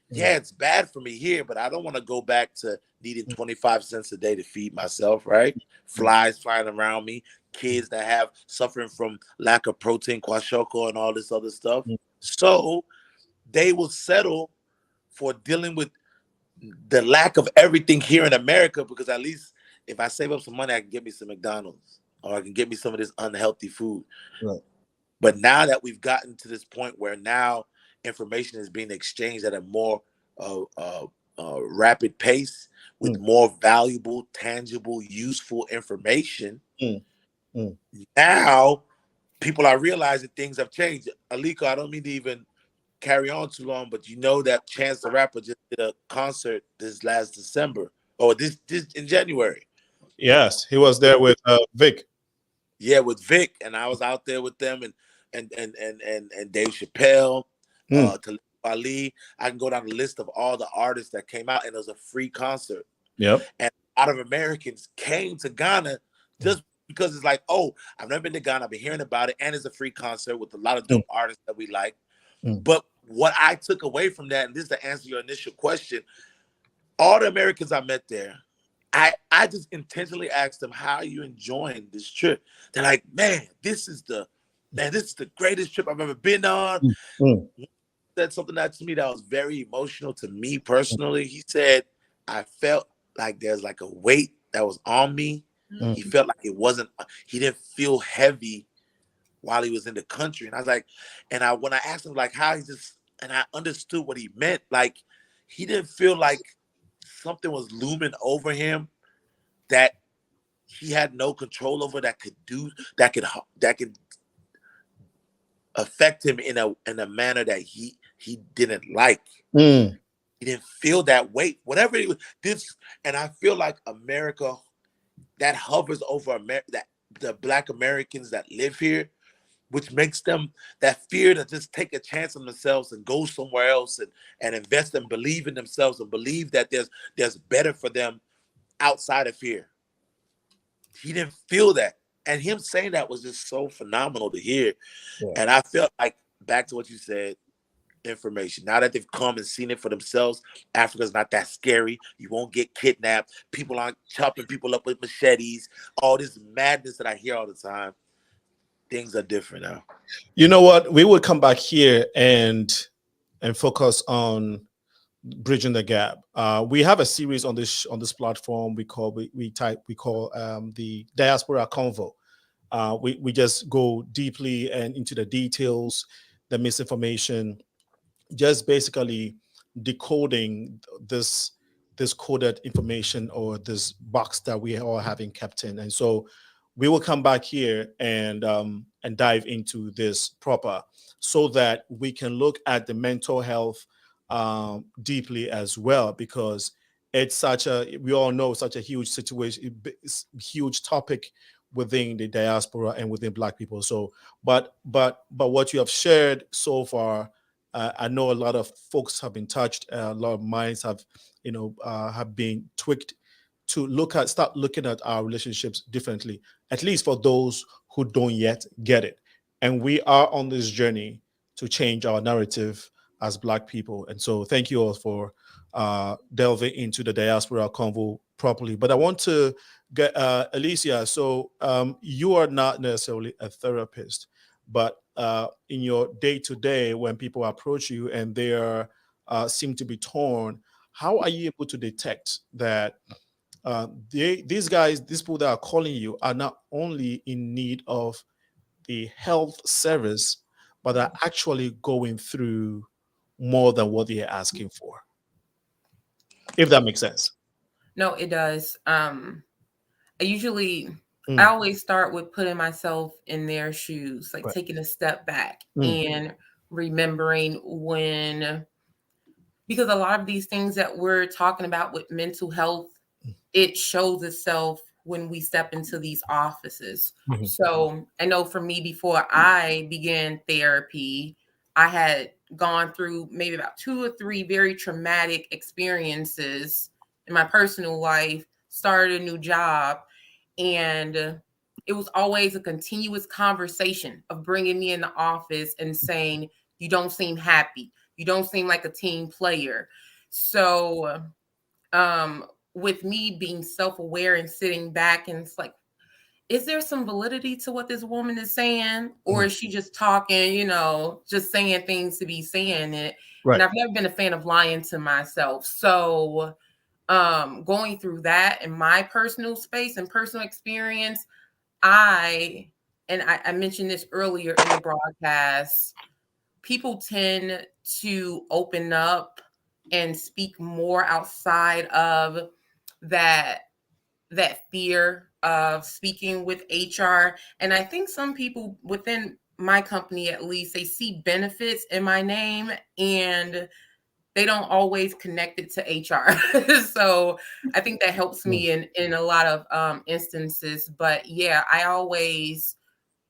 Yeah, it's bad for me here, but I don't want to go back to needing 25 cents a day to feed myself, right? Flies flying around me, kids that have suffering from lack of protein, kwashiorkor, and all this other stuff. So they will settle for dealing with the lack of everything here in America, because at least if I save up some money, I can get me some McDonald's or I can get me some of this unhealthy food. Right. But now that we've gotten to this point where now information is being exchanged at a more rapid pace with more valuable, tangible, useful information, now people are realizing things have changed. Aliko, I don't mean to even carry on too long, but you know that Chance the Rapper just did a concert this last December, or this in January. Yes, he was there with Vic. Yeah, with Vic, and I was out there with them, and Dave Chappelle, to Ali. I can go down the list of all the artists that came out, and it was a free concert. Yep. And a lot of Americans came to Ghana just because it's like, oh, I've never been to Ghana, I've been hearing about it, and it's a free concert with a lot of dope artists that we like. But what I took away from that, and this is to answer your initial question, all the Americans I met there, I just intentionally asked them, how are you enjoying this trip? They're like, man, this is the greatest trip I've ever been on. Said something that to me that was very emotional to me personally. He said, I felt like there's like a weight that was on me. He felt like he didn't feel heavy while he was in the country. And I was like, when I asked him like how and I understood what he meant, like he didn't feel like something was looming over him that he had no control over, that could affect him in a manner that he didn't like. He didn't feel that weight, whatever it was. And I feel like America, that hovers over America, that the Black Americans that live here, which makes them that fear to just take a chance on themselves and go somewhere else and invest and believe in themselves and believe that there's better for them outside of here. He didn't feel that. And him saying that was just so phenomenal to hear. Yeah. And I felt like, back to what you said, information. Now that they've come and seen it for themselves, Africa's not that scary. You won't get kidnapped. People aren't chopping people up with machetes. All this madness that I hear all the time. Things are different now. You know what? We will come back here and focus on bridging the gap. We have a series on this platform we call the Diaspora Convo. We just go deeply and into the details, the misinformation, just basically decoding this coded information or this box that we all having kept in. And so we will come back here and dive into this proper, so that we can look at the mental health deeply as well, because it's we all know such a huge situation, huge topic within the diaspora and within Black people. So, but what you have shared so far, I know a lot of folks have been touched. A lot of minds have been tweaked to start looking at our relationships differently, at least for those who don't yet get it. And we are on this journey to change our narrative as Black people. And so thank you all for delving into the Diaspora Convo properly. But I want to get ELECIA. So you are not necessarily a therapist, but in your day-to-day, when people approach you and they seem to be torn, how are you able to detect that these guys, these people that are calling you, are not only in need of the health service, but are actually going through more than what they're asking for? If that makes sense. No, it does. I always start with putting myself in their shoes, like taking a step back and remembering because a lot of these things that we're talking about with mental health, it shows itself when we step into these offices. So I know for me, before I began therapy, I had gone through maybe about 2 or 3 very traumatic experiences in my personal life, started a new job, and it was always a continuous conversation of bringing me in the office and saying, you don't seem happy. You don't seem like a team player. So with me being self-aware and sitting back, and it's like, is there some validity to what this woman is saying? Or is she just talking, just saying things to be saying it? And I've never been a fan of lying to myself. So going through that in my personal space and personal experience, I mentioned this earlier in the broadcast, people tend to open up and speak more outside of that fear of speaking with HR. And I think some people within my company, at least, they see benefits in my name and they don't always connect it to HR. So I think that helps me in a lot of instances. But yeah, I always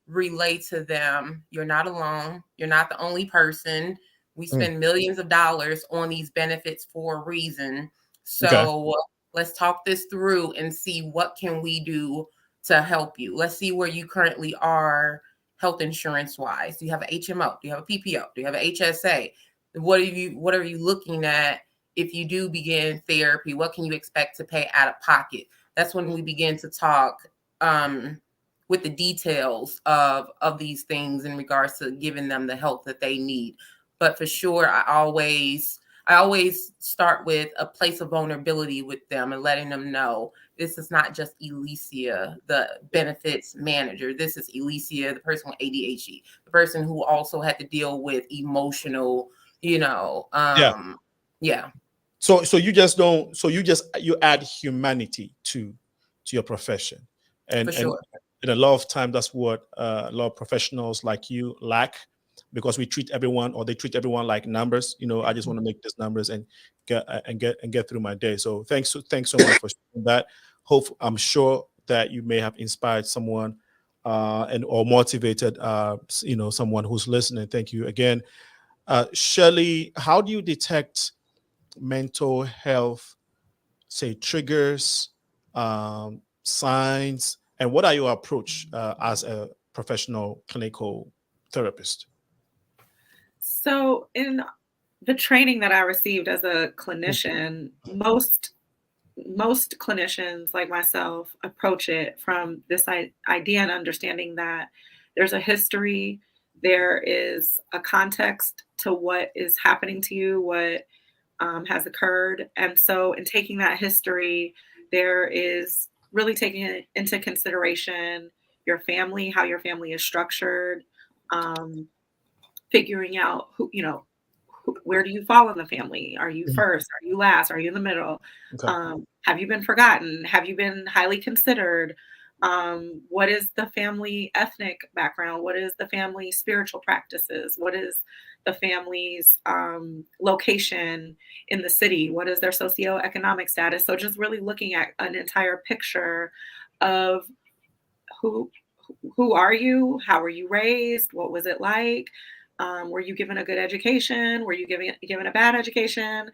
relay to them, you're not alone. You're not the only person. We spend millions of dollars on these benefits for a reason. So let's talk this through and see what can we do to help you. Let's see where you currently are health insurance wise. Do you have an HMO? Do you have a PPO? Do you have an HSA? What are you looking at if you do begin therapy? What can you expect to pay out of pocket? That's when we begin to talk with the details of these things in regards to giving them the help that they need. But for sure, I always start with a place of vulnerability with them and letting them know this is not just ELECIA, the benefits manager. This is ELECIA, the person with ADHD, the person who also had to deal with emotional, So you add humanity to your profession, and for sure. And a lot of time that's what a lot of professionals like you lack, because we treat everyone, or they treat everyone like numbers. I just want to make these numbers and get through my day. So thanks so much for sharing that. I'm sure that you may have inspired someone or motivated someone who's listening. Thank you again. Shelly, how do you detect mental health, say, triggers, signs, and what are your approach as a professional clinical therapist? So in the training that I received as a clinician, most clinicians like myself approach it from this idea and understanding that there's a history, there is a context to what is happening to you, what has occurred. And so in taking that history, there is really taking into consideration your family, how your family is structured, figuring out where do you fall in the family? Are you first? Are you last? Are you in the middle? Okay. Have you been forgotten? Have you been highly considered? What is the family ethnic background? What is the family spiritual practices? What is the family's location in the city? What is their socioeconomic status? So just really looking at an entire picture of who are you? How were you raised? What was it like? Were you given a good education? Were you given a bad education?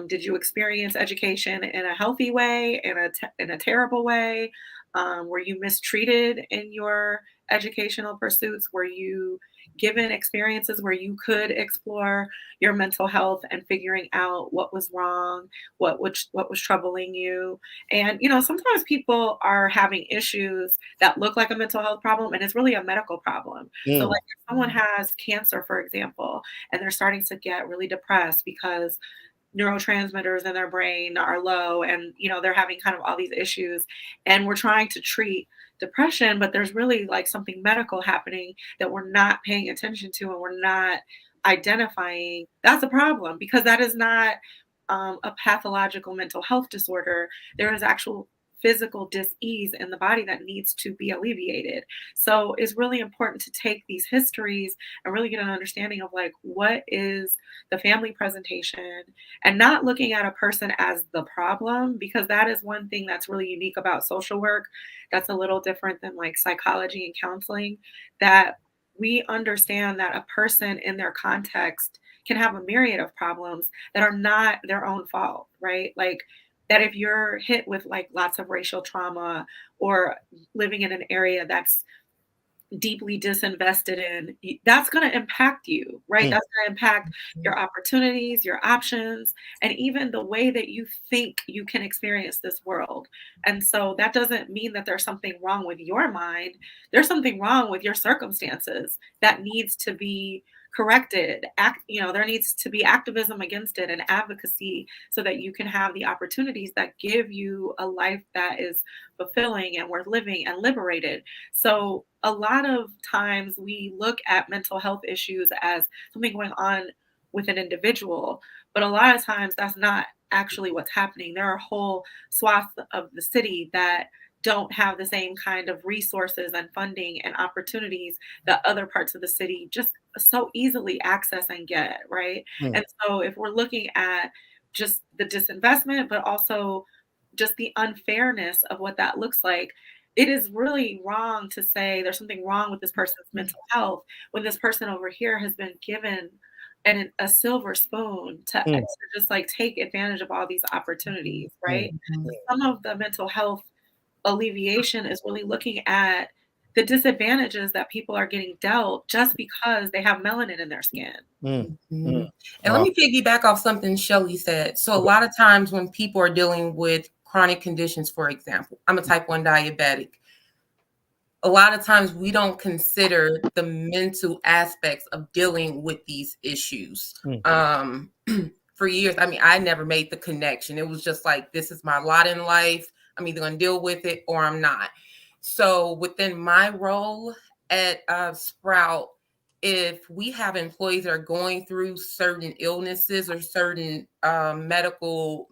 Did you experience education in a healthy way, in a terrible way? Were you mistreated in your educational pursuits? Were you given experiences where you could explore your mental health and figuring out what was wrong, what was troubling you? And sometimes people are having issues that look like a mental health problem, and it's really a medical problem. So like if someone has cancer, for example, and they're starting to get really depressed because neurotransmitters in their brain are low, and they're having kind of all these issues, and we're trying to treat depression, but there's really like something medical happening that we're not paying attention to, and we're not identifying. That's a problem, because that is not a pathological mental health disorder. There is actual physical dis-ease in the body that needs to be alleviated. So it's really important to take these histories and really get an understanding of like, what is the family presentation, and not looking at a person as the problem, because that is one thing that's really unique about social work. That's a little different than like psychology and counseling, that we understand that a person in their context can have a myriad of problems that are not their own fault, right? Like, that if you're hit with like lots of racial trauma, or living in an area that's deeply disinvested in, that's going to impact you, right? That's going to impact your opportunities, your options, and even the way that you think you can experience this world. And so that doesn't mean that there's something wrong with your mind. There's something wrong with your circumstances that needs to be corrected. There needs to be activism against it and advocacy, so that you can have the opportunities that give you a life that is fulfilling and worth living and liberated. So a lot of times we look at mental health issues as something going on with an individual, but a lot of times that's not actually what's happening. There are whole swaths of the city that don't have the same kind of resources and funding and opportunities that other parts of the city just so easily access and get, right? And so if we're looking at just the disinvestment, but also just the unfairness of what that looks like, it is really wrong to say there's something wrong with this person's mental health when this person over here has been given a silver spoon to just like take advantage of all these opportunities, right? Some of the mental health alleviation is really looking at the disadvantages that people are getting dealt just because they have melanin in their skin. And let me piggyback off something Shelly said. So a lot of times when people are dealing with chronic conditions, for example, I'm a type 1 diabetic. A lot of times we don't consider the mental aspects of dealing with these issues. For years, I mean, I never made the connection. It was just like, this is my lot in life. I'm either going to deal with it or I'm not. So within my role at Sprout, if we have employees that are going through certain illnesses or certain medical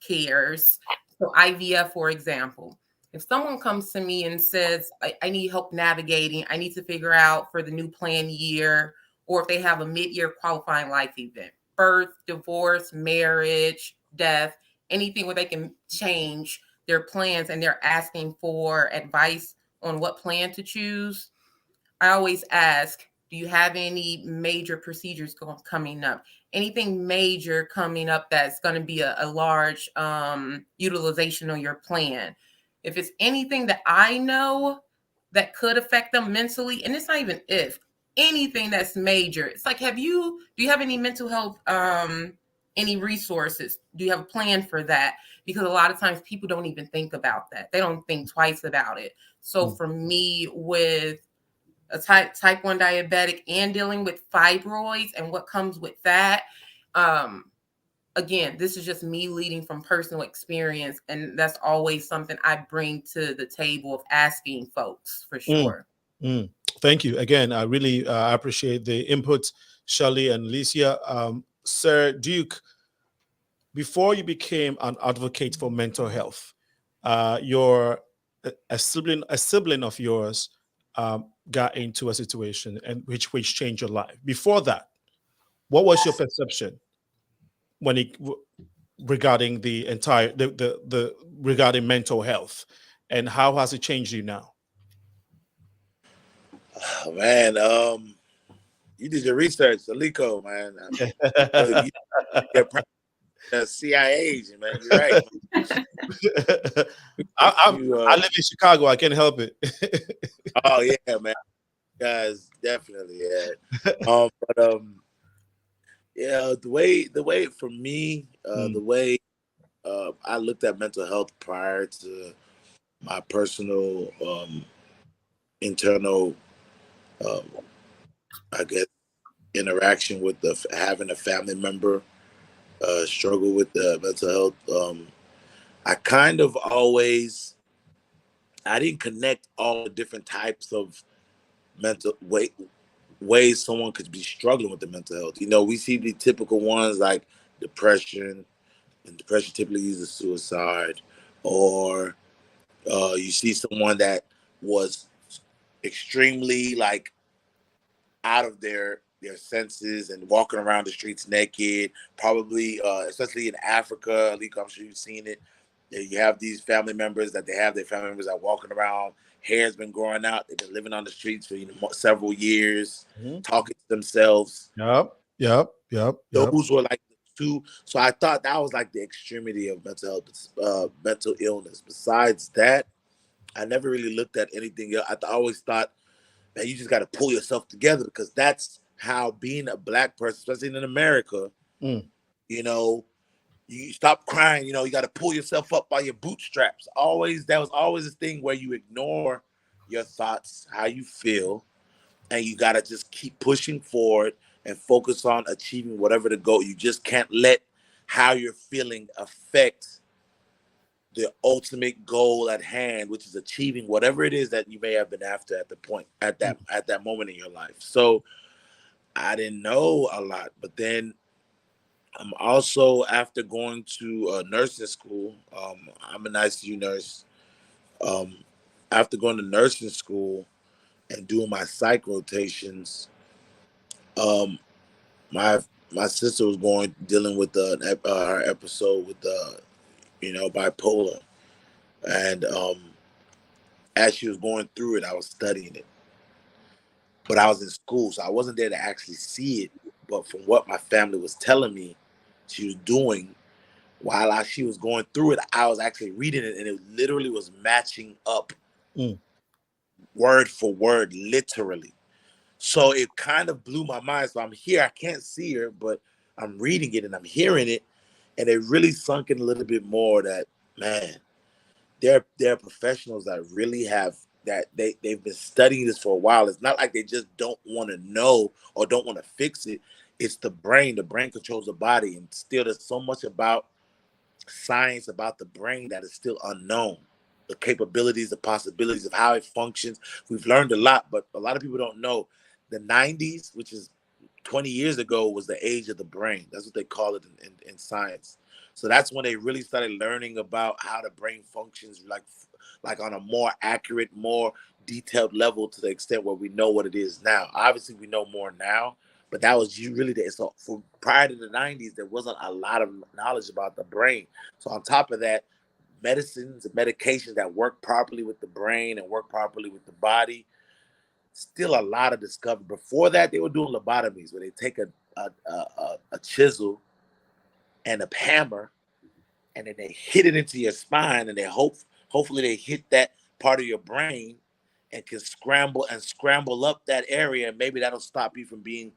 cares, so IVF, for example, if someone comes to me and says, I need help navigating, I need to figure out for the new plan year, or if they have a mid-year qualifying life event, birth, divorce, marriage, death, anything where they can change their plans and they're asking for advice on what plan to choose, I always ask, do you have any major procedures coming up? Anything major coming up that's going to be a large utilization on your plan? If it's anything that I know that could affect them mentally, and it's not even if, anything that's major, it's like, do you have any mental health, any resources? Do you have a plan for that? Because a lot of times people don't even think about that. They don't think twice about it. So for me, with a type 1 diabetic and dealing with fibroids and what comes with that, again, this is just me leading from personal experience, and that's always something I bring to the table of asking folks, for sure. Thank you again. I really appreciate the input, Shelly and Alicia. Sir Duke, before you became an advocate for mental health, a sibling of yours got into a situation and which changed your life. Before that, what was your perception regarding the entire regarding mental health, and how has it changed you now? Oh, man, you did your research, Alico, man. You're CIA agent, man. You're right. I live in Chicago. I can't help it. Oh yeah, man. Guys, definitely, yeah. Yeah, the way for me, the way I looked at mental health prior to my personal internal, I guess, interaction with having a family member struggle with mental health. I kind of always, I didn't connect all the different types of mental ways someone could be struggling with the mental health. You know, we see the typical ones like depression, and depression typically uses suicide, or you see someone that was extremely like out of their senses and walking around the streets naked, probably especially in Africa. Aliko, I'm sure you've seen it. You have these family members that their family members are walking around, hair's been growing out, they've been living on the streets for several years, talking to themselves. Yep. Those were like the two. So I thought that was like the extremity of mental health, mental illness. Besides that, I never really looked at anything else. I always thought, man, you just got to pull yourself together, because that's how being a Black person, especially in America, you know, you stop crying. You know, you got to pull yourself up by your bootstraps. That was always a thing where you ignore your thoughts, how you feel, and you got to just keep pushing forward and focus on achieving whatever the goal. You just can't let how you're feeling affect the ultimate goal at hand, which is achieving whatever it is that you may have been after at that moment in your life. So I didn't know a lot, but then I'm also, after going to nursing school, I'm an ICU nurse. After going to nursing school and doing my psych rotations, my sister was dealing with her episode with bipolar, and as she was going through it, I was studying it. But I was in school, so I wasn't there to actually see it. But from what my family was telling me she was doing while she was going through it, I was actually reading it, and it literally was matching up word for word, literally. So it kind of blew my mind. So I'm here, I can't see her, but I'm reading it and I'm hearing it, and it really sunk in a little bit more that, man, they're professionals that really have that they've been studying this for a while. It's not like they just don't want to know or don't want to fix it. It's the brain. The brain controls the body, and still there's so much about science about the brain that is still unknown. The capabilities, the possibilities of how it functions. We've learned a lot, but a lot of people don't know. The 90s, which is 20 years ago, was the age of the brain. That's what they call it in science. So that's when they really started learning about how the brain functions, like on a more accurate, more detailed level, to the extent where we know what it is now. Obviously, we know more now, but that was really so for prior to the 90s, there wasn't a lot of knowledge about the brain. So on top of that, medicines and medications that work properly with the brain and work properly with the body, still a lot of discovery. Before that, they were doing lobotomies where they take a chisel and a hammer, and then they hit it into your spine, and they hopefully they hit that part of your brain and can scramble up that area, and maybe that'll stop you from being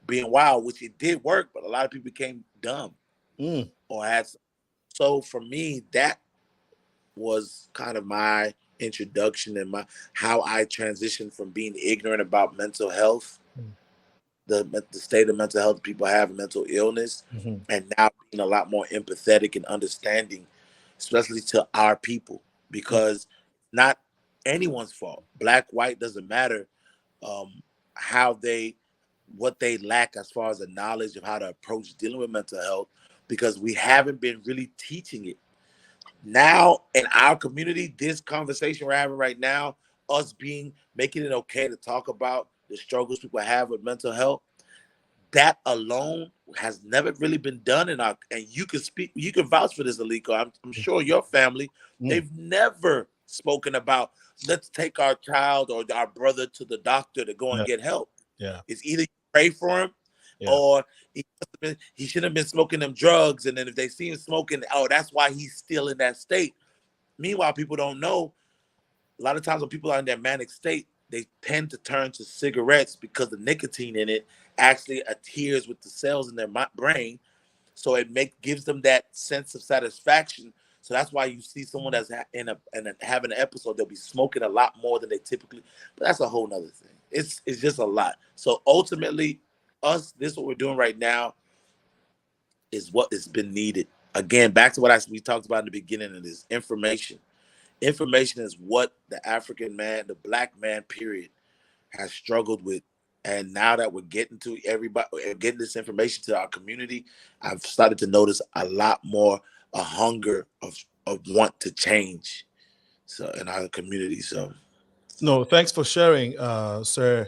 wild, which it did work, but a lot of people became dumb or had. So for me, that was kind of my introduction and how I transitioned from being ignorant about mental health, the state of mental health people have, mental illness, and now being a lot more empathetic and understanding, especially to our people, because not anyone's fault. Black, white, doesn't matter. What they lack as far as the knowledge of how to approach dealing with mental health, because we haven't been really teaching it. Now in our community, this conversation we're having right now, us making it okay to talk about the struggles people have with mental health, that alone has never really been done and you can vouch for this, Aliko. I'm sure your family, they've never spoken about, let's take our child or our brother to the doctor to go and get help. Yeah. It's either you pray for him or he shouldn't have been smoking them drugs, and then if they see him smoking, that's why he's still in that state. Meanwhile, people don't know, a lot of times when people are in that manic state, they tend to turn to cigarettes because the nicotine in it actually adheres with the cells in their brain. So it gives them that sense of satisfaction. So that's why you see someone that's having an episode, they'll be smoking a lot more than they typically, but that's a whole nother thing. It's just a lot. So ultimately, this is what we're doing right now. is what has been needed. Again, back to what we talked about in the beginning of this, information. Information is what the African man, the black man, period, has struggled with. And now that we're getting to everybody, getting this information to our community, I've started to notice a lot more a hunger of want to change, so in our community. So, no, thanks for sharing, sir.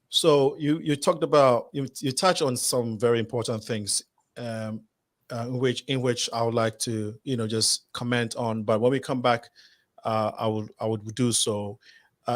So you talked about you touched on some very important things, in which I would like to just comment on. But when we come back, I would do so.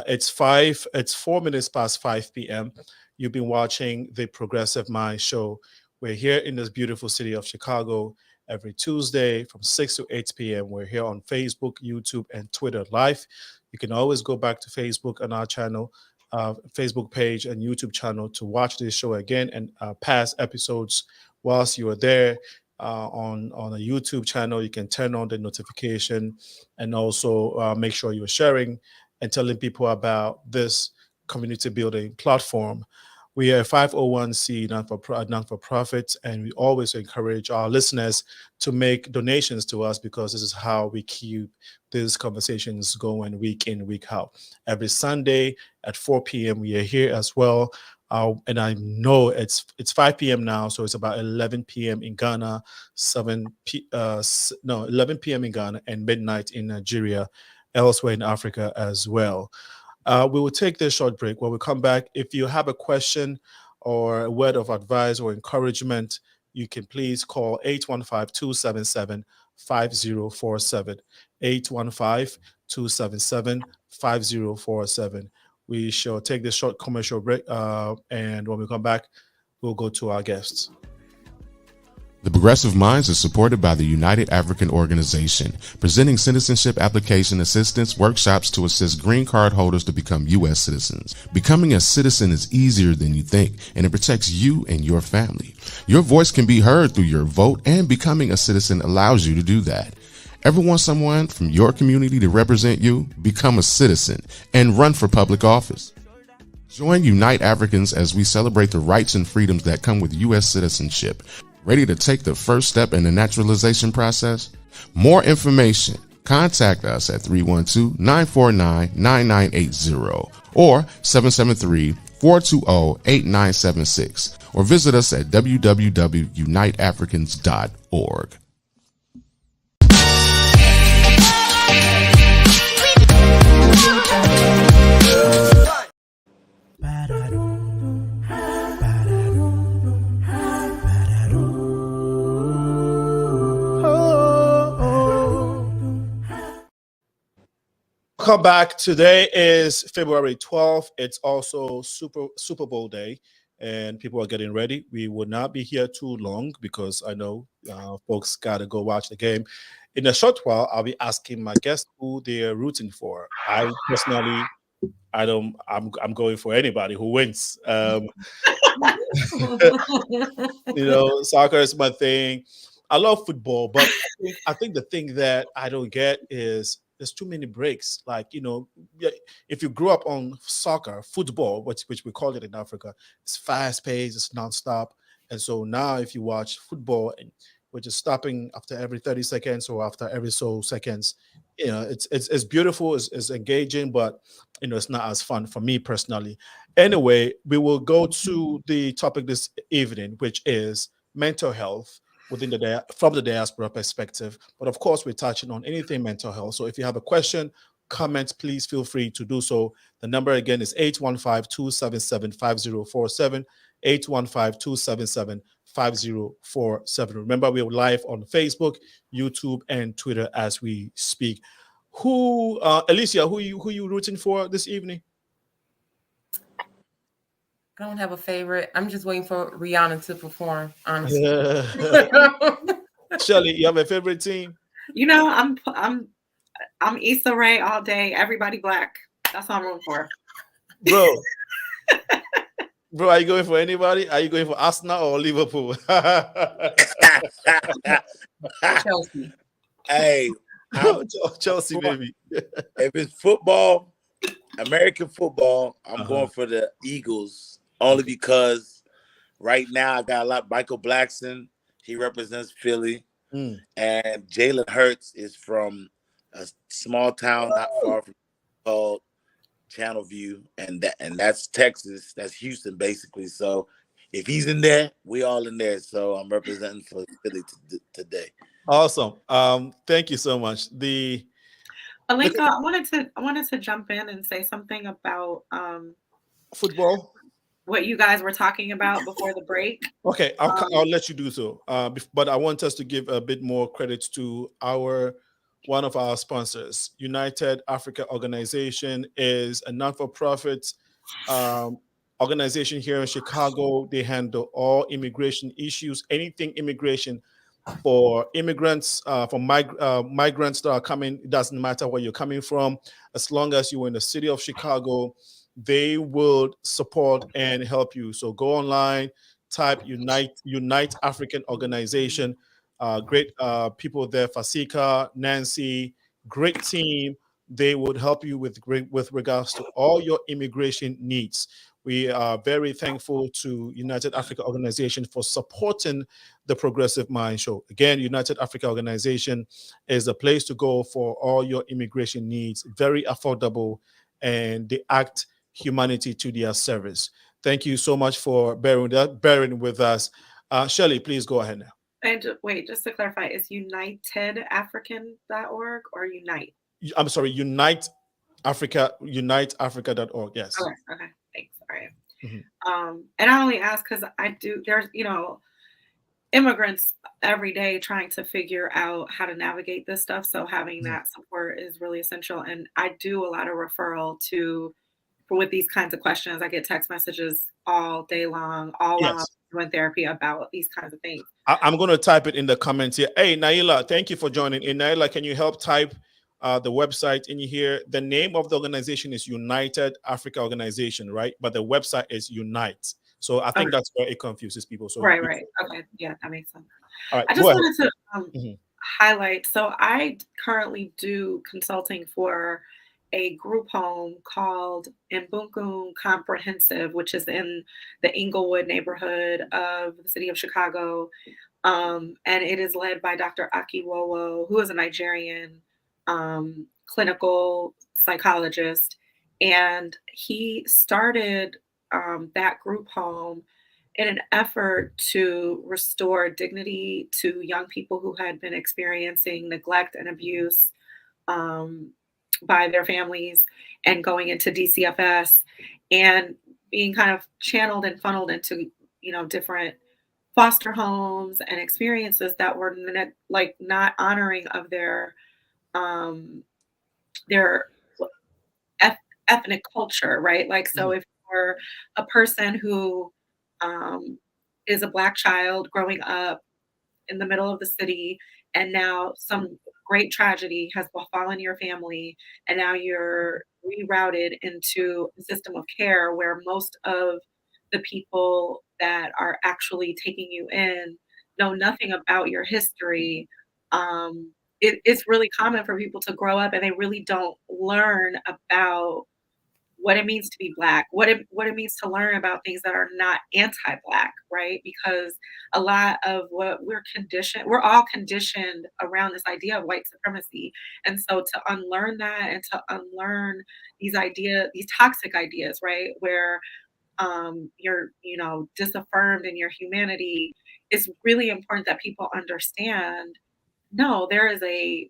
It's 4 minutes past 5 p.m. You've been watching the Progressive Mind Show. We're here in this beautiful city of Chicago every Tuesday from 6 to 8 p.m. We're here on Facebook, YouTube, and Twitter live. You can always go back to Facebook on our channel, Facebook page and YouTube channel to watch this show again and past episodes whilst you are there. On a YouTube channel, you can turn on the notification and also make sure you're sharing and telling people about this community building platform. We are a 501c non-for-profit, and we always encourage our listeners to make donations to us because this is how we keep these conversations going week in, week out. Every Sunday at 4 p.m. we are here as well. And I know it's 5 p.m. now, so it's about 11 p.m. in Ghana, 11 p.m. in Ghana, and midnight in Nigeria, elsewhere in Africa as well. We will take this short break. When we come back, if you have a question or a word of advice or encouragement, you can please call 815-277-5047, 815-277-5047. We shall take this short commercial break, and when we come back, we'll go to our guests. The Progressive Minds is supported by the United African Organization, presenting citizenship application assistance workshops to assist green card holders to become U.S. citizens. Becoming a citizen is easier than you think, and it protects you and your family. Your voice can be heard through your vote, and becoming a citizen allows you to do that. Ever want someone from your community to represent you? Become a citizen and run for public office. Join Unite Africans as we celebrate the rights and freedoms that come with U.S. citizenship. Ready to take the first step in the naturalization process? More information. Contact us at 312-949-9980 or 773-420-8976 or visit us at www.uniteafricans.org. Welcome back. Today is February 12th. It's also Super Bowl day, and people are getting ready. We will not be here too long because I know folks got to go watch the game. In a short while, I'll be asking my guests who they're rooting for. I personally, I'm going for anybody who wins. Soccer is my thing. I love football, but I think the thing that I don't get is there's too many breaks. Like, if you grew up on soccer, football, which we call it in Africa, it's fast paced, it's nonstop. And so now if you watch football and we're just stopping after every 30 seconds or after every so seconds, it's beautiful, it's engaging, but it's not as fun for me personally. Anyway, we will go to the topic this evening, which is mental health from the diaspora perspective. But of course, we're touching on anything mental health. So if you have a question, comment, please feel free to do so. The number again is 815-277-5047, 815-277-5047. Remember, we're live on Facebook, YouTube, and Twitter as we speak. Elecia, who you rooting for this evening? I don't have a favorite. I'm just waiting for Rihanna to perform, honestly. Shelly, you have a favorite team? I'm Issa Rae all day. Everybody black. That's what I'm rooting for. Bro, are you going for anybody? Are you going for Arsenal or Liverpool? Chelsea. Hey, Chelsea, baby. If it's football, American football, I'm going for the Eagles only because right now I got a lot. Michael Blackson He represents Philly. Mm. And Jalen Hurts is from a small town not far from called Channelview, and that's Texas. That's Houston, basically. So if he's in there, we all in there. So I'm representing for Philly today. Awesome. Thank you so much. Alenka, I wanted to jump in and say something about football. What you guys were talking about before the break. Okay, I'll let you do so. But I want us to give a bit more credit to one of our sponsors. United Africa Organization is a non-for-profit organization here in Chicago. They handle all immigration issues, anything immigration for immigrants, for migrants that are coming. It doesn't matter where you're coming from, as long as you're in the city of Chicago, they will support and help you. So go online, type Unite African Organization. Great people there, Fasika, Nancy, great team. They would help you with regards to all your immigration needs. We are very thankful to United Africa Organization for supporting the Progressive Mind Show. Again, United Africa Organization is a place to go for all your immigration needs. Very affordable, and they act humanity to their service. Thank you so much for bearing with us. Shelly, please go ahead now. And wait, just to clarify, is UnitedAfrican.org or Unite? I'm sorry, UniteAfrica.org. Yes. Okay. Thanks. All right. And I only ask because there's, immigrants every day trying to figure out how to navigate this stuff. So having that support is really essential. And I do a lot of referral with these kinds of questions. I get text messages all day long, while I'm doing therapy about these kinds of things. I'm going to type it in the comments here. Hey, Naila, thank you for joining. And Naila, can you help type the website in here? The name of the organization is United Africa Organization, right? But the website is Unite. So I think that's where it confuses people. So right. Okay. Yeah, that makes sense. All right, I just wanted to highlight. So I currently do consulting for a group home called Mbunku Comprehensive, which is in the Inglewood neighborhood of the city of Chicago. And it is led by Dr. Akiwowo, who is a Nigerian clinical psychologist. And he started that group home in an effort to restore dignity to young people who had been experiencing neglect and abuse by their families, and going into DCFS and being kind of channeled and funneled into, different foster homes and experiences that were not honoring of their ethnic culture, right? Like, so if you're a person who is a Black child growing up in the middle of the city, and now some great tragedy has befallen your family, and now you're rerouted into a system of care where most of the people that are actually taking you in know nothing about your history. It's really common for people to grow up and they really don't learn about what it means to be Black, what it means to learn about things that are not anti-Black, right? Because a lot of what we're all conditioned around this idea of white supremacy. And so to unlearn that and to unlearn these toxic ideas, right? Where you're, disaffirmed in your humanity, it's really important that people understand, no, there is a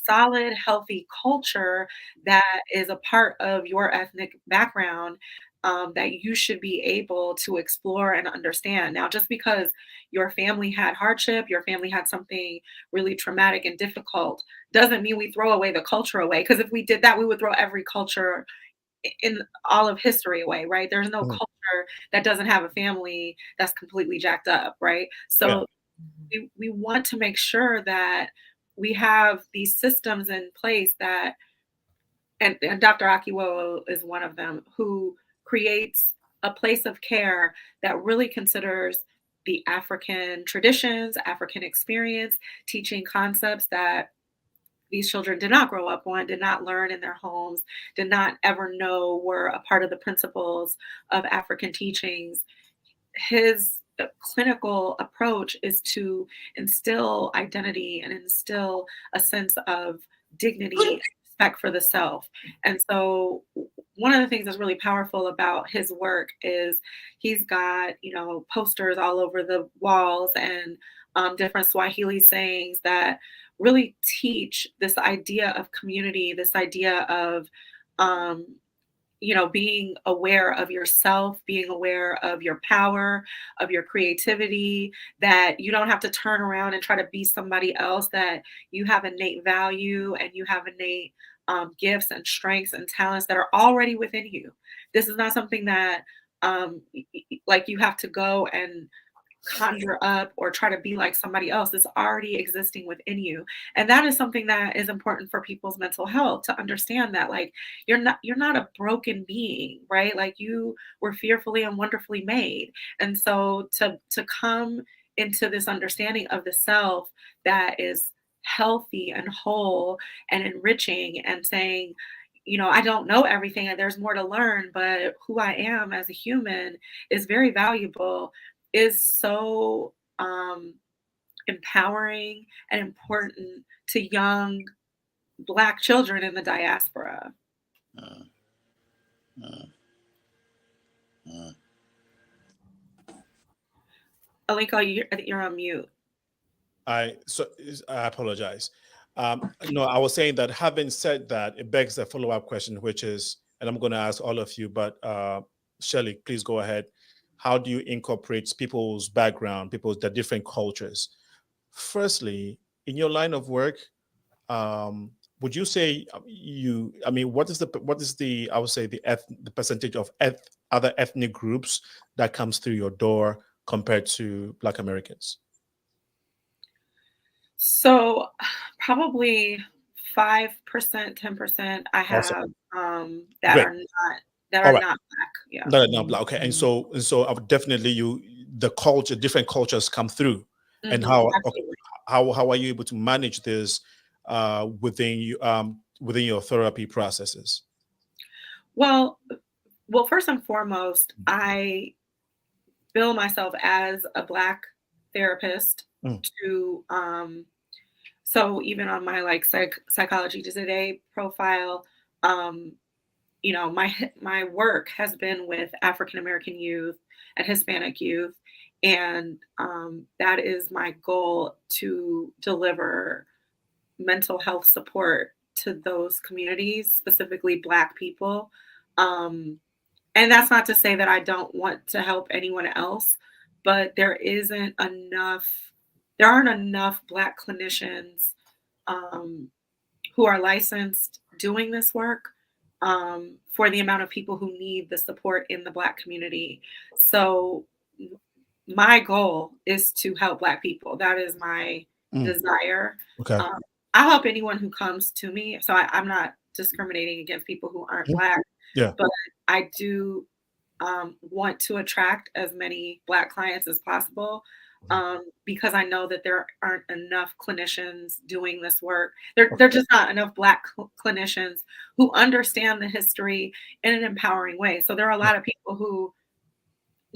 solid, healthy culture that is a part of your ethnic background that you should be able to explore and understand. Now, just because your family had hardship, your family had something really traumatic and difficult, doesn't mean we throw away the culture away. Because if we did that, we would throw every culture in all of history away, right? There's no culture that doesn't have a family that's completely jacked up, right? So we want to make sure that we have these systems in place that, and Dr. Akiwowo is one of them, who creates a place of care that really considers the African traditions, African experience, teaching concepts that these children did not grow up on, did not learn in their homes, did not ever know were a part of the principles of African teachings. His clinical approach is to instill identity and instill a sense of dignity and respect for the self. And so one of the things that's really powerful about his work is he's got, posters all over the walls and different Swahili sayings that really teach this idea of community, this idea of being aware of yourself, being aware of your power, of your creativity, that you don't have to turn around and try to be somebody else, that you have innate value and you have innate gifts and strengths and talents that are already within you. This is not something that like you have to go and conjure up or try to be like somebody else. It's already existing within you. And that is something that is important for people's mental health, to understand that like you're not a broken being, right? Like you were fearfully and wonderfully made. And so to come into this understanding of the self that is healthy and whole and enriching, and saying, I don't know everything and there's more to learn, but who I am as a human is very valuable, is so empowering and important to young Black children in the diaspora. Aliko, you're on mute. I apologize. I was saying that, having said that, it begs a follow-up question, which is, and I'm going to ask all of you, but Shelly, please go ahead. How do you incorporate people's background, the different cultures? Firstly, in your line of work, would you say what is the I would say the percentage of other ethnic groups that comes through your door compared to Black Americans? So probably 5%, 10% I have that Great. are not Black. Yeah. That are not Black. Okay. And so I would definitely different cultures come through. And how are you able to manage this within your therapy processes? Well, first and foremost, I bill myself as a Black therapist to so even on my like Psychology Today profile, my work has been with African American youth and Hispanic youth, and that is my goal, to deliver mental health support to those communities, specifically Black people. And that's not to say that I don't want to help anyone else, but there aren't enough Black clinicians who are licensed doing this work for the amount of people who need the support in the Black community. So my goal is to help Black people. That is my desire. Okay. I'll help anyone who comes to me. So I'm not discriminating against people who aren't Black, but I do want to attract as many Black clients as possible, because I know that there aren't enough clinicians doing this work. There just not enough Black clinicians who understand the history in an empowering way. So there are a lot of people who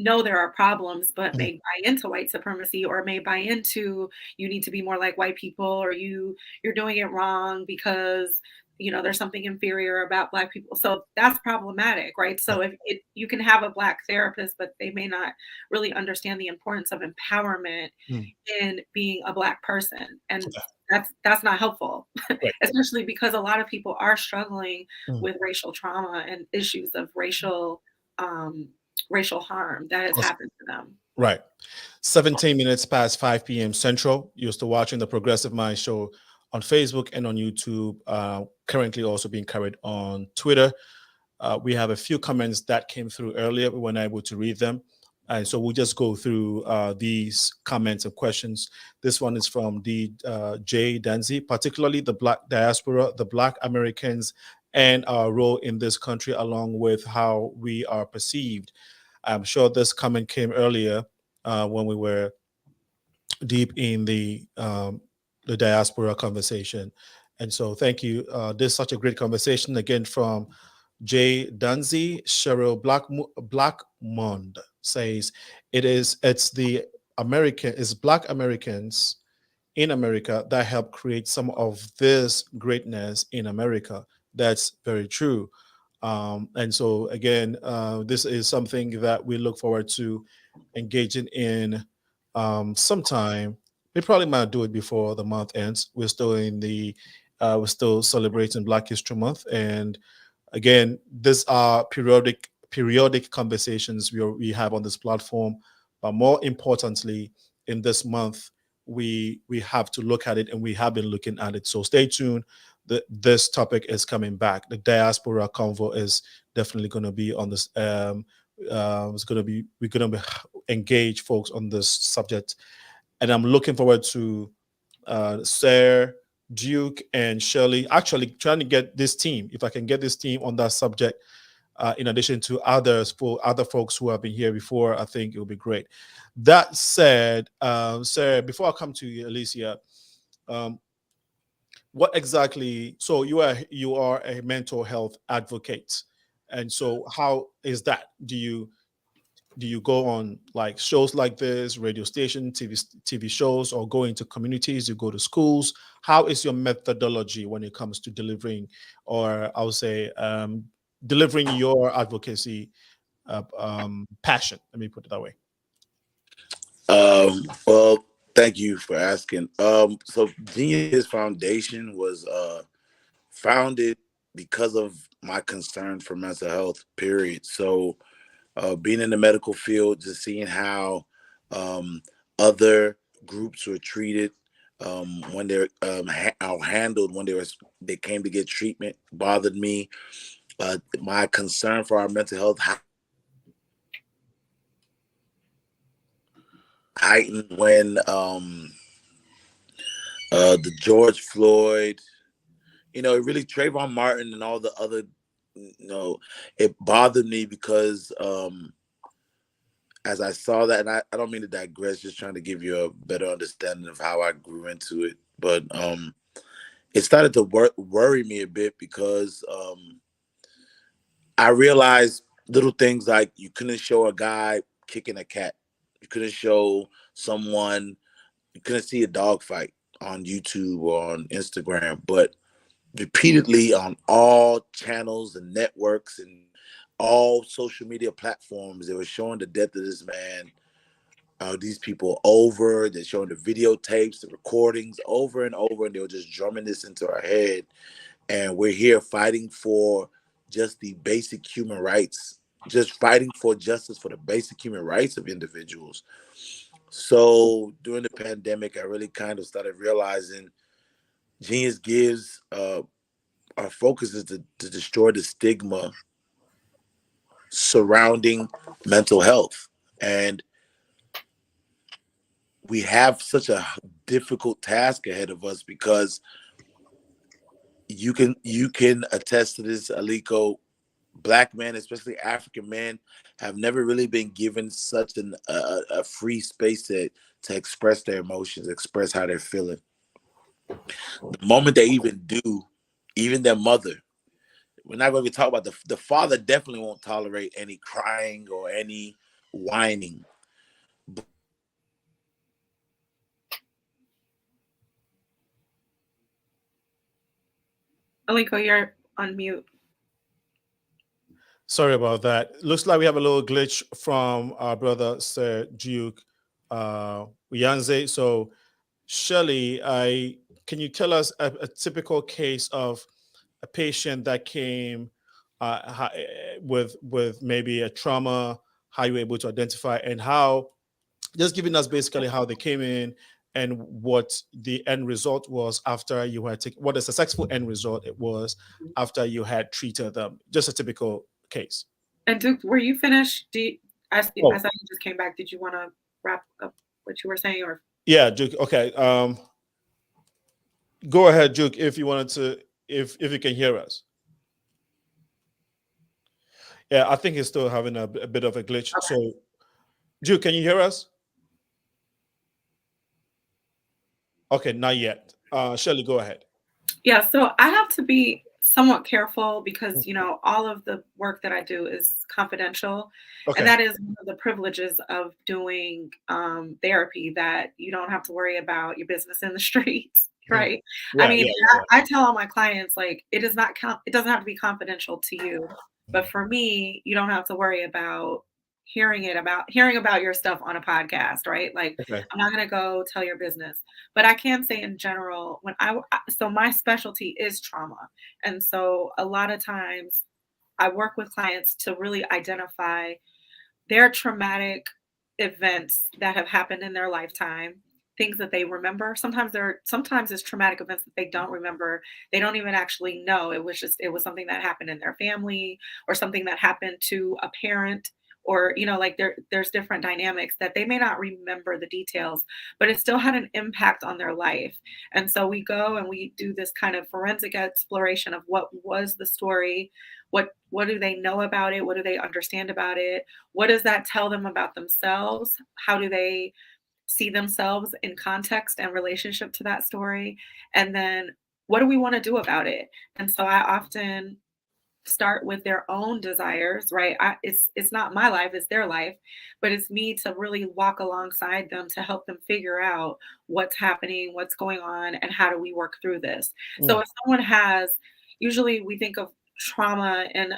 know there are problems, but may buy into white supremacy, or may buy into you need to be more like white people, or you're doing it wrong because there's something inferior about Black people. So that's problematic, right? So if you can have a Black therapist, but they may not really understand the importance of empowerment in being a Black person, and that's not helpful, especially because a lot of people are struggling with racial trauma and issues of racial harm that has happened to them. Right. 17 minutes past 5 p.m. Central. You're still watching the Progressive Mind Show on Facebook and on YouTube, currently also being carried on Twitter. We have a few comments that came through earlier. We weren't able to read them. And so we'll just go through these comments and questions. This one is from J. Danzi, particularly the Black diaspora, the Black Americans, and our role in this country, along with how we are perceived. I'm sure this comment came earlier when we were deep in the diaspora conversation. And so thank you. This is such a great conversation, again, from Jay Dunzy, Cheryl Blackmond, says, it's Black Americans in America that help create some of this greatness in America. That's very true. And so again, this is something that we look forward to engaging in sometime. We probably might do it before the month ends. We're still celebrating Black History Month, and again, these are periodic conversations we have on this platform. But more importantly, in this month, we have to look at it, and we have been looking at it. So stay tuned. This topic is coming back. The diaspora convo is definitely going to be on this. We're going to engage folks on this subject, and I'm looking forward to Sarah, Duke, and Shelly actually trying to get this team. If I can get this team on that subject, in addition to other folks who have been here before, I think it will be great. That said, Sarah, before I come to you, ELECIA, what exactly? So you are a mental health advocate, and so how is that? Do you go on like shows like this, radio station, TV shows, or go into communities? You go to schools. How is your methodology when it comes to delivering, or I would say, delivering your advocacy passion? Let me put it that way. Well, thank you for asking. So Genius Foundation was founded because of my concern for mental health, period. So being in the medical field, just seeing how other groups were treated when they're handled when they came to get treatment bothered me. My concern for our mental health heightened when the George Floyd, it really Trayvon Martin and all the other, it bothered me because as I saw that, and I don't mean to digress, just trying to give you a better understanding of how I grew into it, but it started to worry me a bit because I realized little things like you couldn't show a guy kicking a cat. You couldn't show someone, you couldn't see a dog fight on YouTube or on Instagram, but repeatedly on all channels and networks and all social media platforms, they were showing the death of this man, these people over. They're showing the videotapes, the recordings over and over, and they were just drumming this into our head. And we're here fighting for just the basic human rights, just fighting for justice for the basic human rights of individuals. So during the pandemic, I really kind of started realizing Genius gives, our focus is to destroy the stigma surrounding mental health. And we have such a difficult task ahead of us because you can attest to this, Aliko. Black men, especially African men, have never really been given such a free space to express their emotions, express how they're feeling. The moment they even do, even their mother, we're not going to talk about the father definitely won't tolerate any crying or any whining. Aliko, you're on mute. Sorry about that. Looks like we have a little glitch from our brother Sir Duke UGHANZE. So Shelly, can you tell us a typical case of a patient that came with maybe a trauma, how you were able to identify, and how, just giving us basically how they came in and what the end result was after you had what a successful end result it was after you had treated them. Just a typical case. And Duke, were you finished? I saw you just came back. Did you want to wrap up what you were saying, or? Yeah, Duke. Okay. Go ahead, Duke, if you wanted to, if you can hear us. Yeah, I think he's still having a bit of a glitch. Okay. So, Duke, can you hear us? Okay, not yet. Shelly, go ahead. Yeah, so I have to be somewhat careful because, you know, all of the work that I do is confidential. Okay. And that is one of the privileges of doing therapy, that you don't have to worry about your business in the streets, right? Yeah, I mean, yeah, yeah. I tell all my clients, like, it doesn't have to be confidential to you. But for me, you don't have to worry about hearing about your stuff on a podcast, right? Like, Okay. I'm not going to go tell your business. But I can say in general, so my specialty is trauma. And so a lot of times I work with clients to really identify their traumatic events that have happened in their lifetime, things that they remember. Sometimes it's traumatic events that they don't remember. They don't even actually know. It was something that happened in their family, or something that happened to a parent, or, you know, like there's different dynamics that they may not remember the details, but it still had an impact on their life. And so we go and we do this kind of forensic exploration of what was the story, what do they know about it, what do they understand about it, what does that tell them about themselves, how do they see themselves in context and relationship to that story, and then what do we want to do about it. And so I often start with their own desires, right? It's not my life, it's their life, but it's me to really walk alongside them to help them figure out what's happening, what's going on, and how do we work through this. So if someone has, usually we think of trauma in,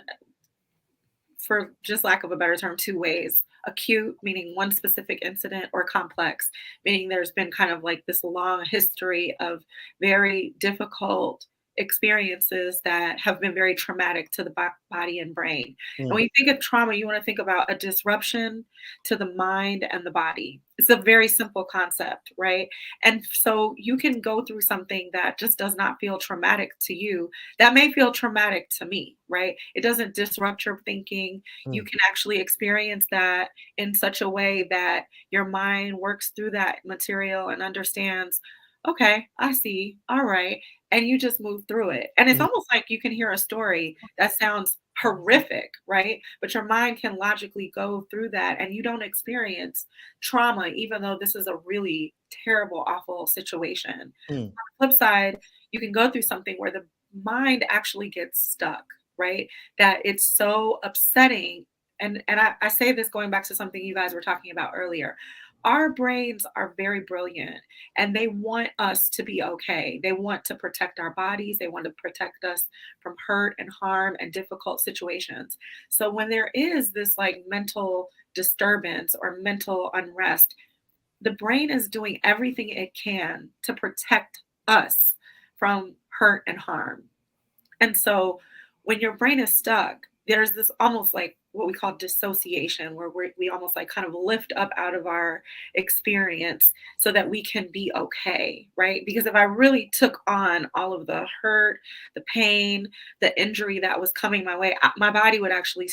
for just lack of a better term, two ways. Acute, meaning one specific incident, or complex, meaning there's been kind of like this long history of very difficult experiences that have been very traumatic to the body and brain. And when you think of trauma, you want to think about a disruption to the mind and the body. It's a very simple concept, right? And so you can go through something that just does not feel traumatic to you. That may feel traumatic to me, right? It doesn't disrupt your thinking. You can actually experience that in such a way that your mind works through that material and understands, okay, I see. All right. And you just move through it. And it's almost like you can hear a story that sounds horrific, right? But your mind can logically go through that, and you don't experience trauma, even though this is a really terrible, awful situation. On the flip side, you can go through something where the mind actually gets stuck, right? That it's so upsetting. And I say this going back to something you guys were talking about earlier. Our brains are very brilliant, and they want us to be okay. They want to protect our bodies. They want to protect us from hurt and harm and difficult situations. So when there is this like mental disturbance or mental unrest, the brain is doing everything it can to protect us from hurt and harm. And so when your brain is stuck, there's this almost like what we call dissociation, where we almost like kind of lift up out of our experience so that we can be okay, right? Because if I really took on all of the hurt, the pain, the injury that was coming my way, my body would actually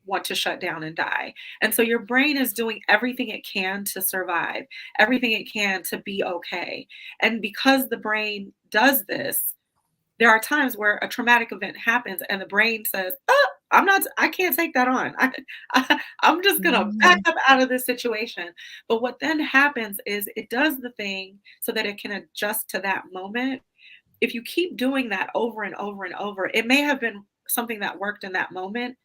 want to shut down and die. And so your brain is doing everything it can to survive, everything it can to be okay. And because the brain does this, there are times where a traumatic event happens and the brain says, oh, I can't take that on. I'm just going to back up out of this situation. But what then happens is it does the thing so that it can adjust to that moment. If you keep doing that over and over and over, it may have been something that worked in that moment,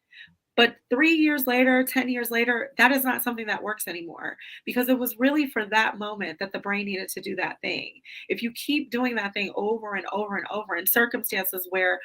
but 3 years later, 10 years later, that is not something that works anymore, because it was really for that moment that the brain needed to do that thing. If you keep doing that thing over and over and over in circumstances where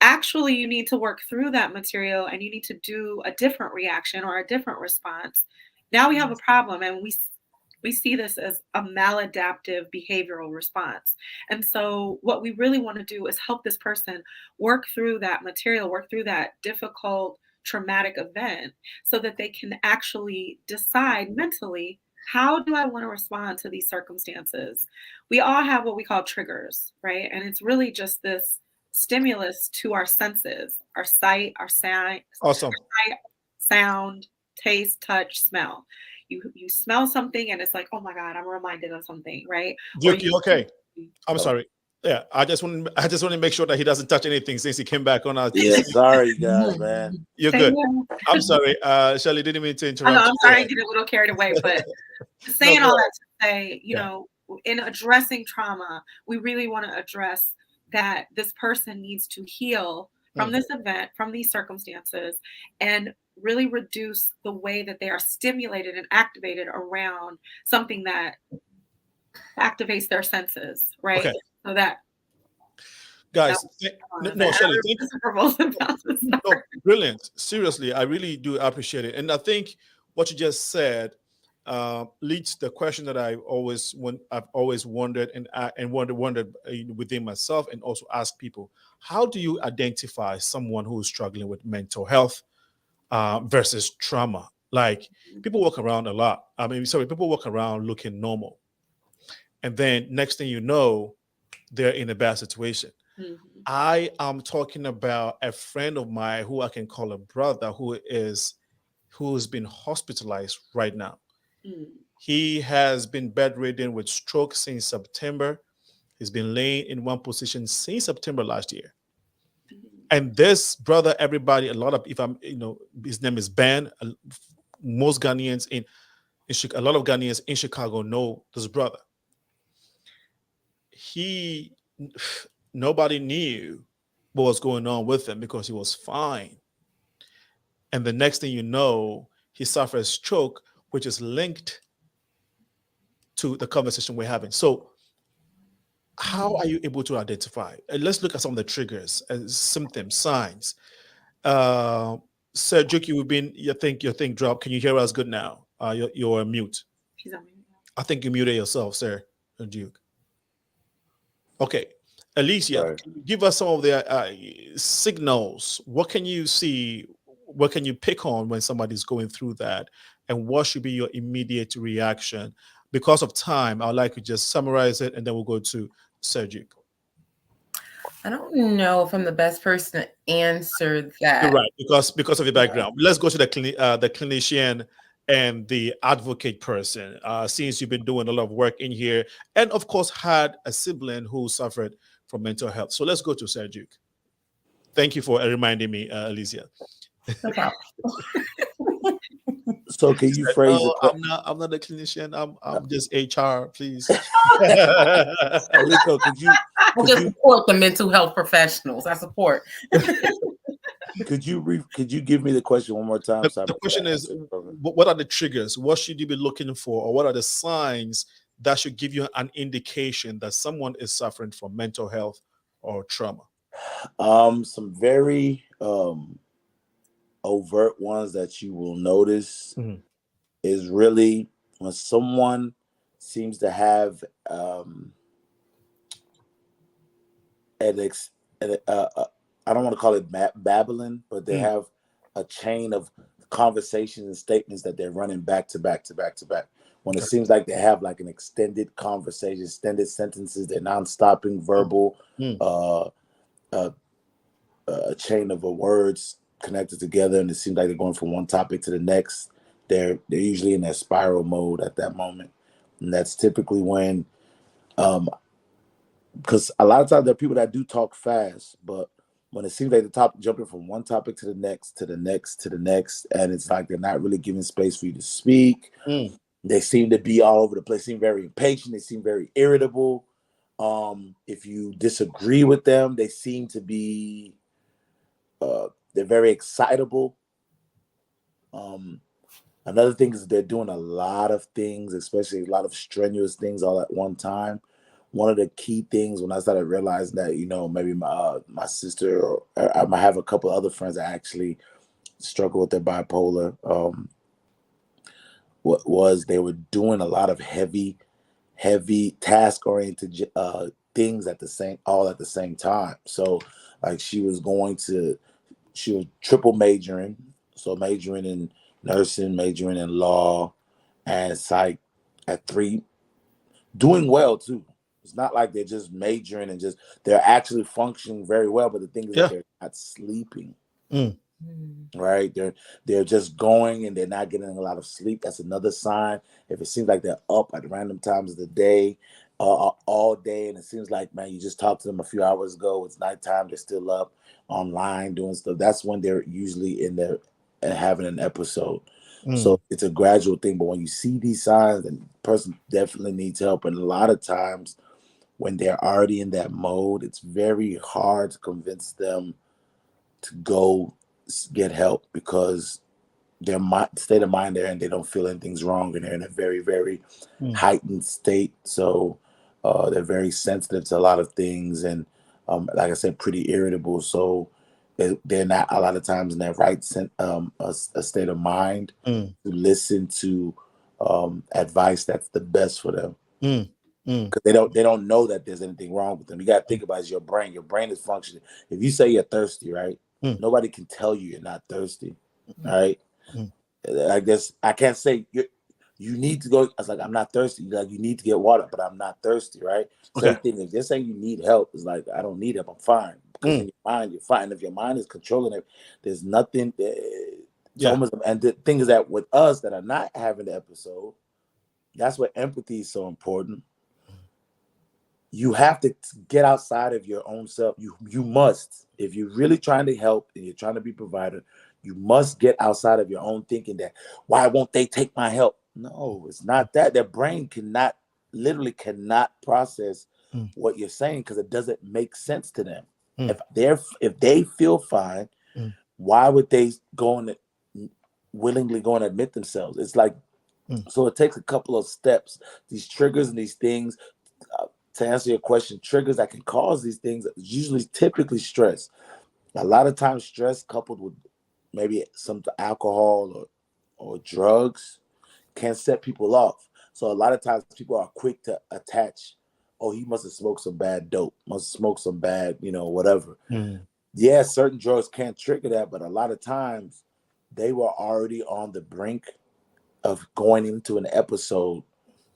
actually you need to work through that material and you need to do a different reaction or a different response, now we have a problem, and we see this as a maladaptive behavioral response. And so what we really want to do is help this person work through that material, work through that difficult traumatic event, so that they can actually decide mentally, how do I want to respond to these circumstances? We all have what we call triggers, right? And it's really just this stimulus to our senses, our sight, our sound, Awesome. sound, taste, touch, smell. You smell something and it's like, oh my God, I'm reminded of something, right? Duke, you okay? I'm sorry. Yeah, I just want to make sure that he doesn't touch anything since he came back on our. Yeah, sorry guys, man. You're good. I'm sorry, Shelly, didn't mean to interrupt. I'm sorry, I get a little carried away, but saying all that to say, you know, in addressing trauma, we really want to address that this person needs to heal from this event, from these circumstances, and really reduce the way that they are stimulated and activated around something that activates their senses, right? Okay. So that guys, Shelly, thank you. No, brilliant. Seriously, I really do appreciate it. And I think what you just said leads to the question that I've always wondered and wondered within myself, and also ask people: how do you identify someone who is struggling with mental health versus trauma? Like, people walk around a lot. People walk around looking normal, and then next thing you know, they're in a bad situation. I am talking about a friend of mine who I can call a brother who has been hospitalized right now. He has been bedridden with stroke since September. He's been laying in one position since September last year. And this brother, everybody, his name is Ben. Most Ghanaians a lot of Ghanaians in Chicago know this brother. Nobody knew what was going on with him because he was fine. And the next thing you know, he suffered a stroke, which is linked to the conversation we're having. So how are you able to identify? Let's look at some of the triggers and symptoms, signs. Sir Juki, your thing dropped. Can you hear us good now? You're mute. She's on mute. I think you muted yourself, sir Duke. Okay. Alicia, give us some of the signals. What can you see? What can you pick on when somebody's going through that? And what should be your immediate reaction? Because of time, I'd like to just summarize it, and then we'll go to Sergio. I don't know if I'm the best person to answer that. You're right, because of your background. Let's go to the clinician and the advocate person, since you've been doing a lot of work in here, and of course had a sibling who suffered from mental health. So let's go to Sergio. Thank you for reminding me, Alicia. No problem. So can you phrase it? I'm not a clinician. I'm just HR, please. Aliko, could you support the mental health professionals? I support. Could you give me the question one more time? The question is, what are the triggers? What should you be looking for, or what are the signs that should give you an indication that someone is suffering from mental health or trauma? Some very overt ones that you will notice is really when someone seems to have I don't want to call it babbling, but they have a chain of conversations and statements that they're running back to back to back to back. When it seems like they have like an extended conversation, extended sentences, they're non-stopping verbal, a chain of words connected together, and it seems like they're going from one topic to the next. They're usually in that spiral mode at that moment, and that's typically when, because a lot of times there are people that do talk fast, but when it seems like the topic jumping from one topic to the next, to the next, to the next, and it's like they're not really giving space for you to speak. They seem to be all over the place. Seem very impatient. They seem very irritable. If you disagree with them, they seem to be they're very excitable. Another thing is they're doing a lot of things, especially a lot of strenuous things all at one time. One of the key things when I started realizing that, maybe my sister or I might have a couple of other friends that actually struggle with their bipolar, what was they were doing a lot of heavy task-oriented things all at the same time. So like she was triple majoring, so majoring in nursing, majoring in law and psych at 3, doing well too. It's not like they're just majoring and they're actually functioning very well, but the thing is that they're not sleeping. Right? They're just going and they're not getting a lot of sleep. That's another sign. If it seems like they're up at random times of the day, all day, and it seems like, man, you just talked to them a few hours ago, it's nighttime, they're still up online doing stuff, that's when they're usually in there and having an episode. So it's a gradual thing, but when you see these signs, then the person definitely needs help. And a lot of times when they're already in that mode, it's very hard to convince them to go get help, because their state of mind there, and they don't feel anything's wrong, and they're in a very, very heightened state. So they're very sensitive to a lot of things, and like I said, pretty irritable. So they're not a lot of times in their right a state of mind to listen to advice that's the best for them. Because they don't know that there's anything wrong with them. You got to think about it, your brain. Your brain is functioning. If you say you're thirsty, right? Nobody can tell you you're not thirsty. All right. I guess I can't say you need to go. I was like, I'm not thirsty. Like, you need to get water, but I'm not thirsty, right? Same thing. If they're saying you need help, it's like, I don't need help. I'm fine. Because in your mind, you're fine. If your mind is controlling it, there's nothing. And the thing is that with us that are not having the episode, that's where empathy is so important. You have to get outside of your own self. You must. If you're really trying to help and you're trying to be a provider, you must get outside of your own thinking that, why won't they take my help? No, it's not that. Their brain cannot process what you're saying, because it doesn't make sense to them. If they feel fine, why would they willingly go and admit themselves? It's like, so it takes a couple of steps. These triggers and these things, to answer your question, triggers that can cause these things, usually typically stress. A lot of times stress coupled with maybe some alcohol or drugs can set people off. So a lot of times people are quick to attach, oh, he must have smoked some bad dope, must have smoked some bad, whatever. Yeah, certain drugs can trigger that, but a lot of times they were already on the brink of going into an episode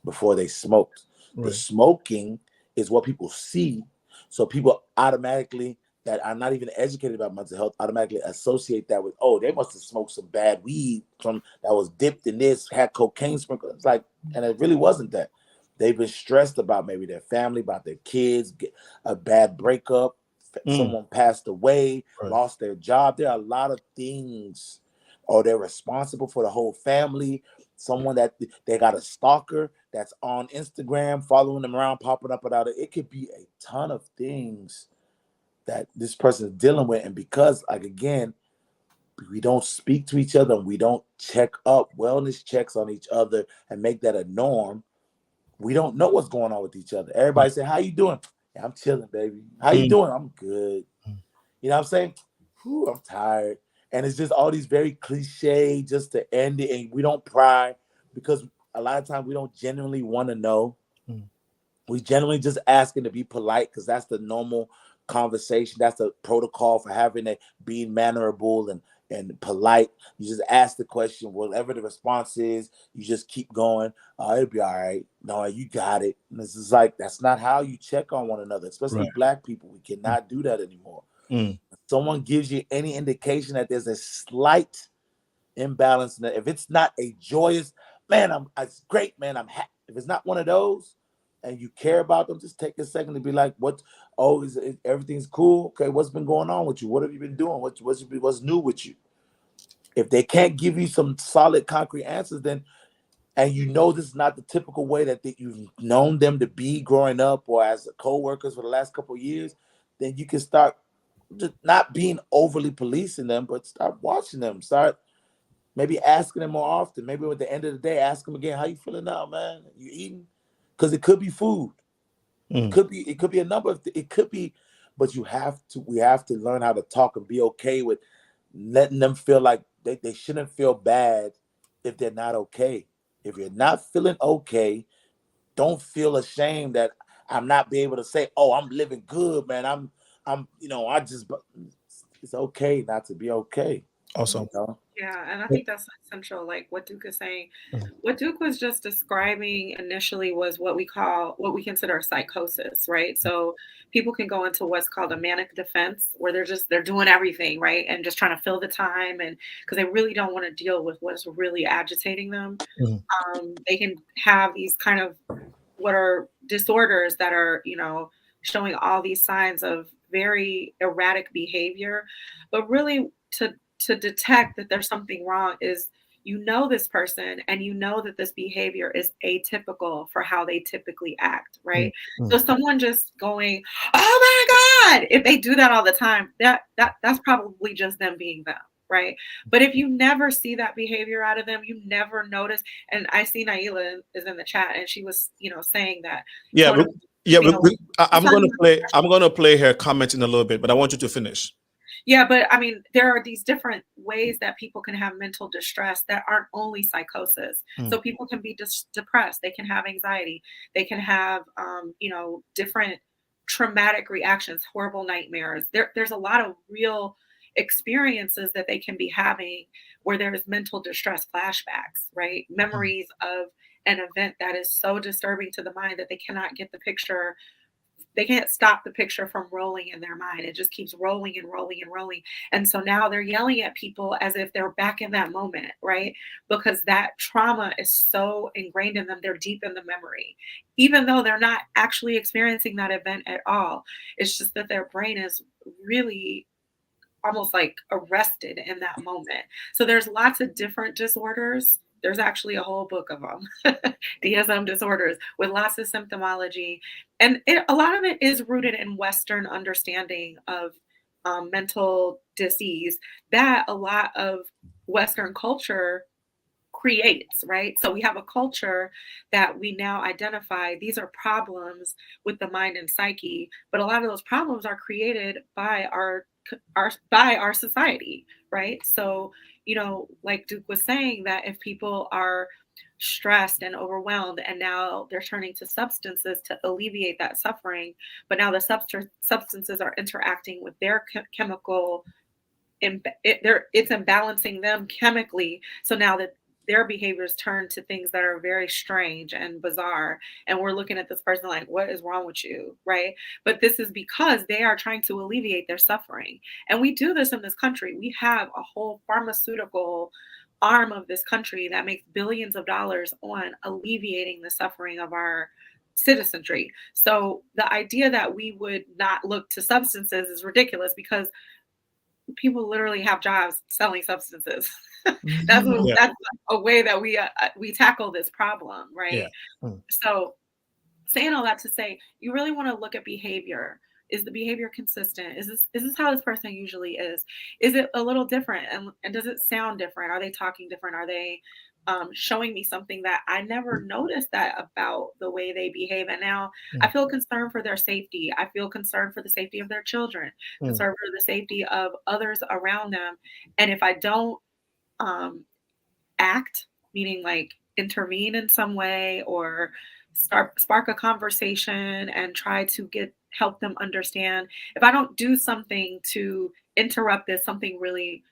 before they smoked. The smoking is what people see. So people automatically, that are not even educated about mental health, automatically associate that with, oh, they must have smoked some bad weed that was dipped in this, had cocaine sprinkled. It's like, and it really wasn't that. They've been stressed about maybe their family, about their kids, a bad breakup, someone passed away, lost their job. There are a lot of things, or they're responsible for the whole family. Someone that they got a stalker that's on Instagram, following them around, popping up without it. It could be a ton of things that this person is dealing with. And because, like, again, we don't speak to each other and we don't check up wellness checks on each other and make that a norm, we don't know what's going on with each other. Everybody say, how you doing? Yeah, I'm chilling, baby. How you doing? I'm good. You know what I'm saying? Whew, I'm tired. And it's just all these very cliche just to end it. And we don't pry, because a lot of times we don't genuinely want to know. We generally just asking to be polite, because that's the normal conversation. That's the protocol for having it, being mannerable and polite. You just ask the question, whatever the response is, you just keep going. It'll be all right. No, you got it. And this is like, that's not how you check on one another, especially Black people. We cannot do that anymore. Someone gives you any indication that there's a slight imbalance, and if it's not a joyous, man, it's great, man, I'm happy. If it's not one of those, and you care about them, just take a second to be like, what? Oh, everything's cool? Okay, what's been going on with you? What have you been doing? What's new with you? If they can't give you some solid, concrete answers, then, and this is not the typical way that you've known them to be growing up or as co-workers for the last couple of years, then you can start just not being overly policing them, but start watching them. Start maybe asking them more often. Maybe at the end of the day, ask them again, how you feeling now, man? You eating? Because it could be food. It could be a number of it could be, but we have to learn how to talk and be okay with letting them feel like they shouldn't feel bad if they're not okay. If you're not feeling okay, don't feel ashamed that I'm not be able to say, oh, I'm living good, man. It's okay not to be okay. Awesome. Yeah, and I think that's essential, like what Duke is saying. What Duke was just describing initially was what we consider psychosis, right? So people can go into what's called a manic defense, where they're doing everything, right? And just trying to fill the time, and because they really don't want to deal with what's really agitating them. They can have these kind of what are disorders that are, showing all these signs of very erratic behavior, but really to detect that there's something wrong is you know this person and you know that this behavior is atypical for how they typically act, right? So someone just going, oh my God, if they do that all the time, that's probably just them being them, right? But if you never see that behavior out of them, you never notice. And I see Naila is in the chat, and she was, saying that. I'm gonna play her comment in a little bit, but I want you to finish. Yeah, but I mean, there are these different ways that people can have mental distress that aren't only psychosis. So people can be depressed, they can have anxiety, they can have, different traumatic reactions, horrible nightmares. There's a lot of real experiences that they can be having where there's mental distress flashbacks, right? Memories of an event that is so disturbing to the mind that they cannot get the picture. They can't stop the picture from rolling in their mind. It just keeps rolling and rolling and rolling. And so now they're yelling at people as if they're back in that moment, right? Because that trauma is so ingrained in them. They're deep in the memory, even though they're not actually experiencing that event at all. It's just that their brain is really almost like arrested in that moment. So there's lots of different disorders. There's actually a whole book of them, DSM disorders, with lots of symptomology. And a lot of it is rooted in Western understanding of mental disease that a lot of Western culture creates, right? So we have a culture that we now identify, these are problems with the mind and psyche, but a lot of those problems are created by our society, right? So, like Duke was saying, that if people are stressed and overwhelmed and now they're turning to substances to alleviate that suffering, but now the substances are interacting with their chemical, it's imbalancing them chemically. So now that their behaviors turn to things that are very strange and bizarre. And we're looking at this person like, what is wrong with you, right? But this is because they are trying to alleviate their suffering. And we do this in this country. We have a whole pharmaceutical arm of this country that makes billions of dollars on alleviating the suffering of our citizenry. So the idea that we would not look to substances is ridiculous, because people literally have jobs selling substances. That's a way that we tackle this problem, right? So saying all that to say, you really want to look at behavior. Is the behavior consistent? Is this how this person usually is? Is it a little different? And does it sound different? Are they talking different? Are they showing me something that I never noticed that about the way they behave? And now I feel concerned for their safety. I feel concerned for the safety of their children, concerned for the safety of others around them. And if I don't act, meaning like intervene in some way or spark a conversation and try to help them understand, if I don't do something to interrupt this, something really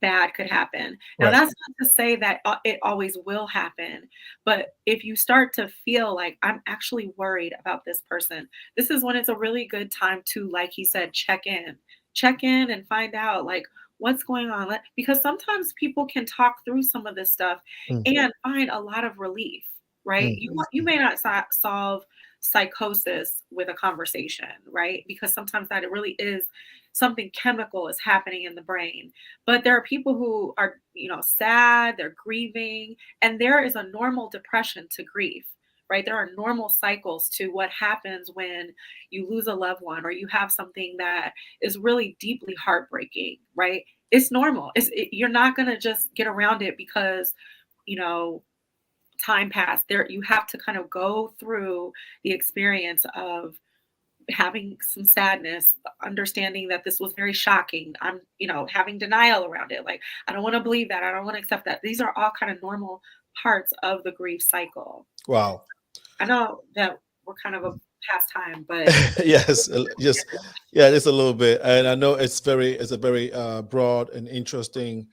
bad could happen. Now, that's not to say that it always will happen, but if you start to feel like I'm actually worried about this person, this is when it's a really good time to, like he said, check in and find out like what's going on, because sometimes people can talk through some of this stuff and find a lot of relief, right? You may not solve psychosis with a conversation, right? Because sometimes that it really is something chemical is happening in the brain. But there are people who are, sad, they're grieving, and there is a normal depression to grief, right? There are normal cycles to what happens when you lose a loved one or you have something that is really deeply heartbreaking, right? It's normal. You're not going to just get around it because, time passed. You have to kind of go through the experience of having some sadness, understanding that this was very shocking. I'm, having denial around it. Like, I don't want to believe that. I don't want to accept that. These are all kind of normal parts of the grief cycle. Wow. I know that we're kind of a past time, but yes, it's a little bit. And I know it's a very broad and interesting,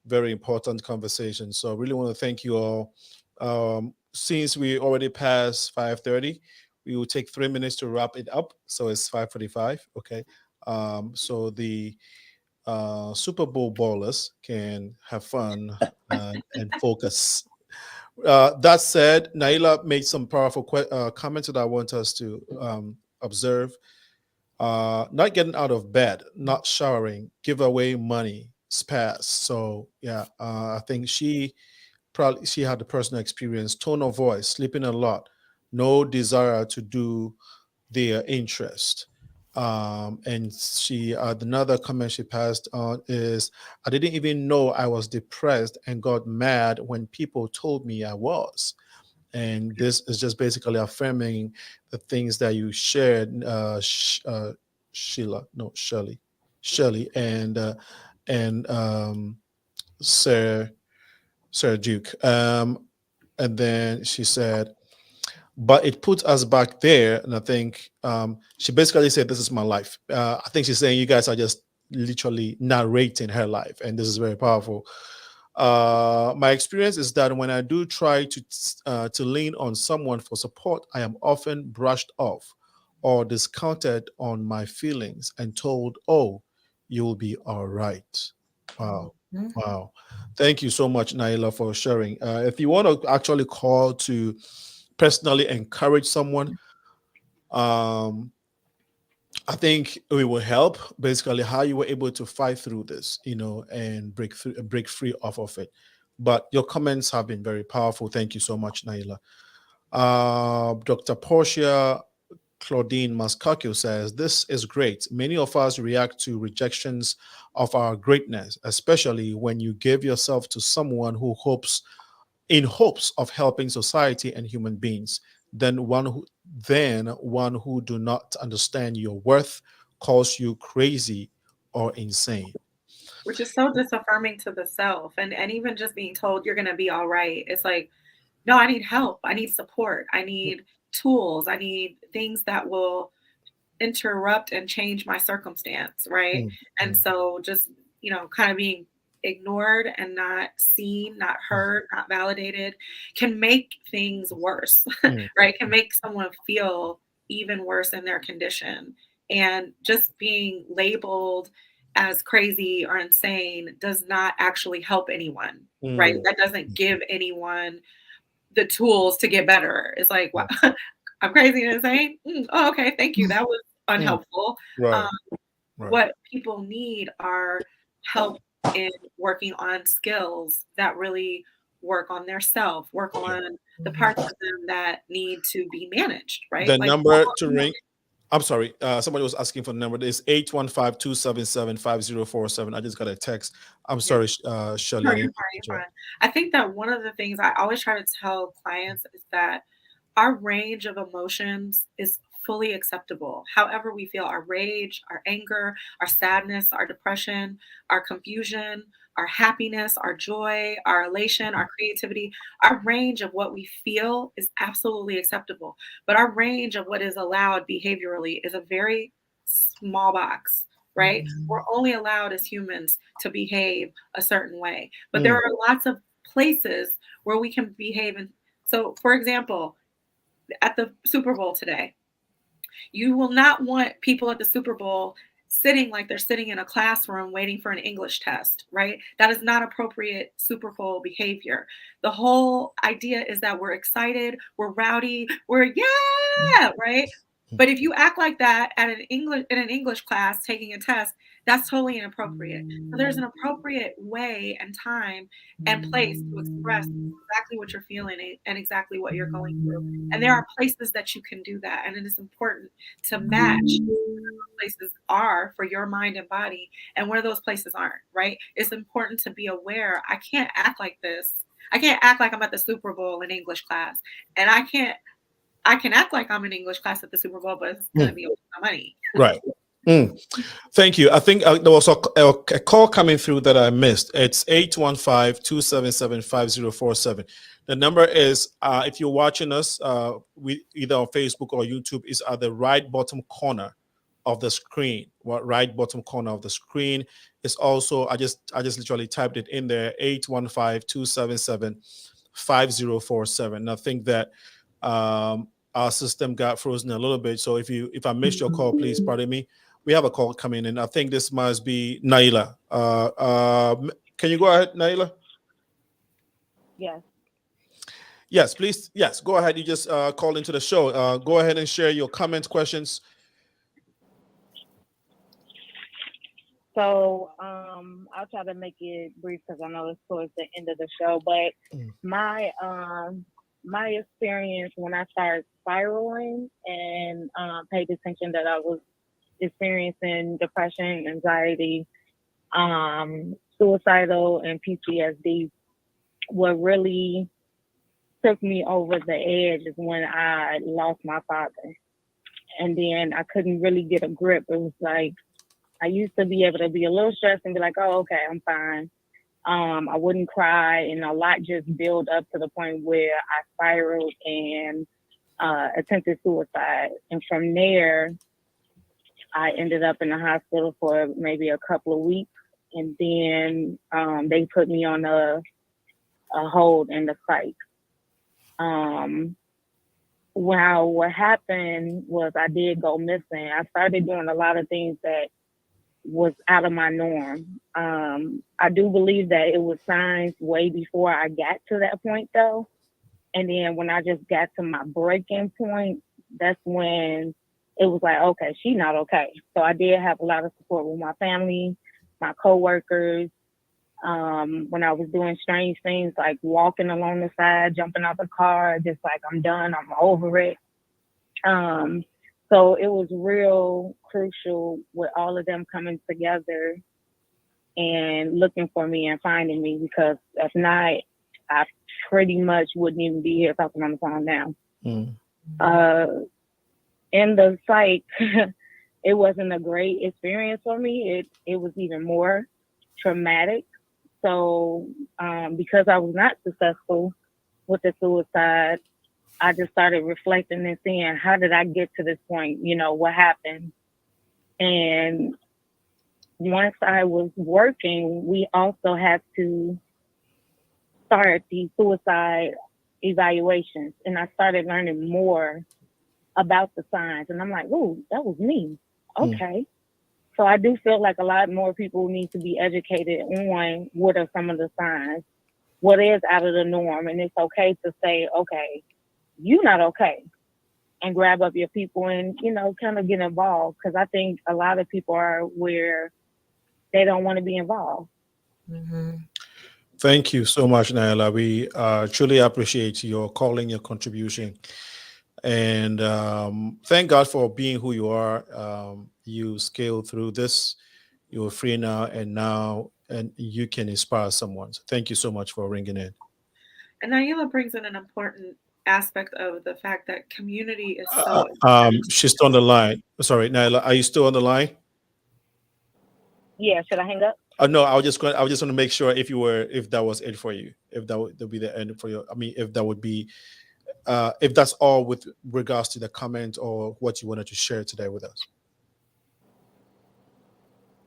very important conversation. So I really want to thank you all. Since we already passed 5:30, we will take 3 minutes to wrap it up. So it's 5:45. Okay. So the Super Bowl ballers can have fun and focus. That said, Naila made some powerful comments that I want us to observe. Not getting out of bed, not showering, give away money, passed. So yeah, I think she had the personal experience, tone of voice, sleeping a lot, no desire to do their interest. And she another comment she passed on is, I didn't even know I was depressed and got mad when people told me I was. And this is just basically affirming the things that you shared, Shelly, and Sir Duke. And then she said, but it puts us back there. And I think she basically said, this is my life. I think she's saying you guys are just literally narrating her life. And this is very powerful. My experience is that when I do try to lean on someone for support, I am often brushed off or discounted on my feelings and told, oh, you'll be all right. Wow. Wow. Thank you so much, Naila, for sharing. If you want to actually call to personally encourage someone, I think it will help. Basically, how you were able to fight through this, and break free off of it. But your comments have been very powerful. Thank you so much, Naila. Dr. Portia Claudine Mascacchio says, this is great. Many of us react to rejections of our greatness, especially when you give yourself to someone who hopes of helping society and human beings. Then one who do not understand your worth calls you crazy or insane. Which is so disaffirming to the self. And even just being told you're going to be all right. It's like, no, I need help. I need support. I need tools. I need things that will interrupt and change my circumstance, right? And so just, kind of being ignored and not seen, not heard, not validated can make things worse, right? Can make someone feel even worse in their condition. And just being labeled as crazy or insane does not actually help anyone, right? That doesn't give anyone the tools to get better. It's like, wow, I'm crazy and insane. Oh, okay, thank you. That was unhelpful. Right. What people need are help in working on skills that really work on their self, work on the parts of them that need to be managed, right? The number to ring. I'm sorry. Somebody was asking for the number. It's 815-277-5047. I just got a text. I'm sorry, Shelly. No, you're fine. I think that one of the things I always try to tell clients is that our range of emotions is fully acceptable. However we feel, our rage, our anger, our sadness, our depression, our confusion, our happiness, our joy, our elation, our creativity, our range of what we feel is absolutely acceptable. But our range of what is allowed behaviorally is a very small box, right? We're only allowed as humans to behave a certain way. But there are lots of places where we can behave. And so, for example, at the Super Bowl today, you will not want people at the Super Bowl sitting like they're sitting in a classroom waiting for an English test, right? That is not appropriate Super Bowl behavior. The whole idea is that we're excited, we're rowdy, we're right? But if you act like that at in an English class taking a test, that's totally inappropriate. So there's an appropriate way and time and place to express exactly what you're feeling and exactly what you're going through. And there are places that you can do that. And it is important to match where those places are for your mind and body and where those places aren't, right? It's important to be aware. I can't act like this. I can't act like I'm at the Super Bowl in English class. And I can act like I'm in English class at the Super Bowl, but it's going to be with my money. Right. Thank you. I think there was a call coming through that I missed. It's 815-277-5047. The number is, if you're watching us, either on Facebook or YouTube, is at the right bottom corner of the screen. Right bottom corner of the screen is also, I just literally typed it in there, 815-277-5047. And I think that our system got frozen a little bit. So if I missed your call, please pardon me. We have a call coming in. I think this must be Naila. Can you go ahead, Naila? Yes. Yes, please. Yes, go ahead. You just called into the show. Go ahead and share your comments, questions. So I'll try to make it brief because I know it's towards the end of the show. But my my experience when I started spiraling and paid attention that I was experiencing depression, anxiety, suicidal, and PTSD, what really took me over the edge is when I lost my father. And then I couldn't really get a grip. It was like I used to be able to be a little stressed and be like, oh, okay, I'm fine. I wouldn't cry, and a lot just built up to the point where I spiraled and attempted suicide. And from there, I ended up in the hospital for maybe a couple of weeks. And then they put me on a hold in the psych. Well, what happened was I did go missing. I started doing a lot of things that was out of my norm. I do believe that it was signs way before I got to that point, though. And then when I just got to my breaking point, that's when it was like, okay, she's not okay. So I did have a lot of support with my family, my coworkers. When I was doing strange things like walking along the side, jumping out the car, just like I'm done, I'm over it. So it was real crucial with all of them coming together and looking for me and finding me, because if not, I pretty much wouldn't even be here talking on the phone now. In the psych, it wasn't a great experience for me. It was even more traumatic. So because I was not successful with the suicide, I just started reflecting and seeing, how did I get to this point? You know, what happened? And once I was working, we also had to start the suicide evaluations. And I started learning more about the signs. And I'm like, oh, that was me. Okay. So I do feel like a lot more people need to be educated on what are some of the signs, what is out of the norm. And it's okay to say, okay, you're not okay, and grab up your people and, you know, kind of get involved. Because I think a lot of people are where they don't want to be involved. Thank you so much, Naila. We truly appreciate your calling, your contribution. And thank God for being who you are. You scaled through this. You're free now, and you can inspire someone. So thank you so much for ringing in. And Naila brings in an important aspect of the fact that community is so She's still on the line. Sorry, Naila, are you still on the line? Yeah, should I hang up? No, I was just going to make sure if that was it for you, if that would be the end for you. I mean, if that would be, if that's all with regards to the comment or what you wanted to share today with us.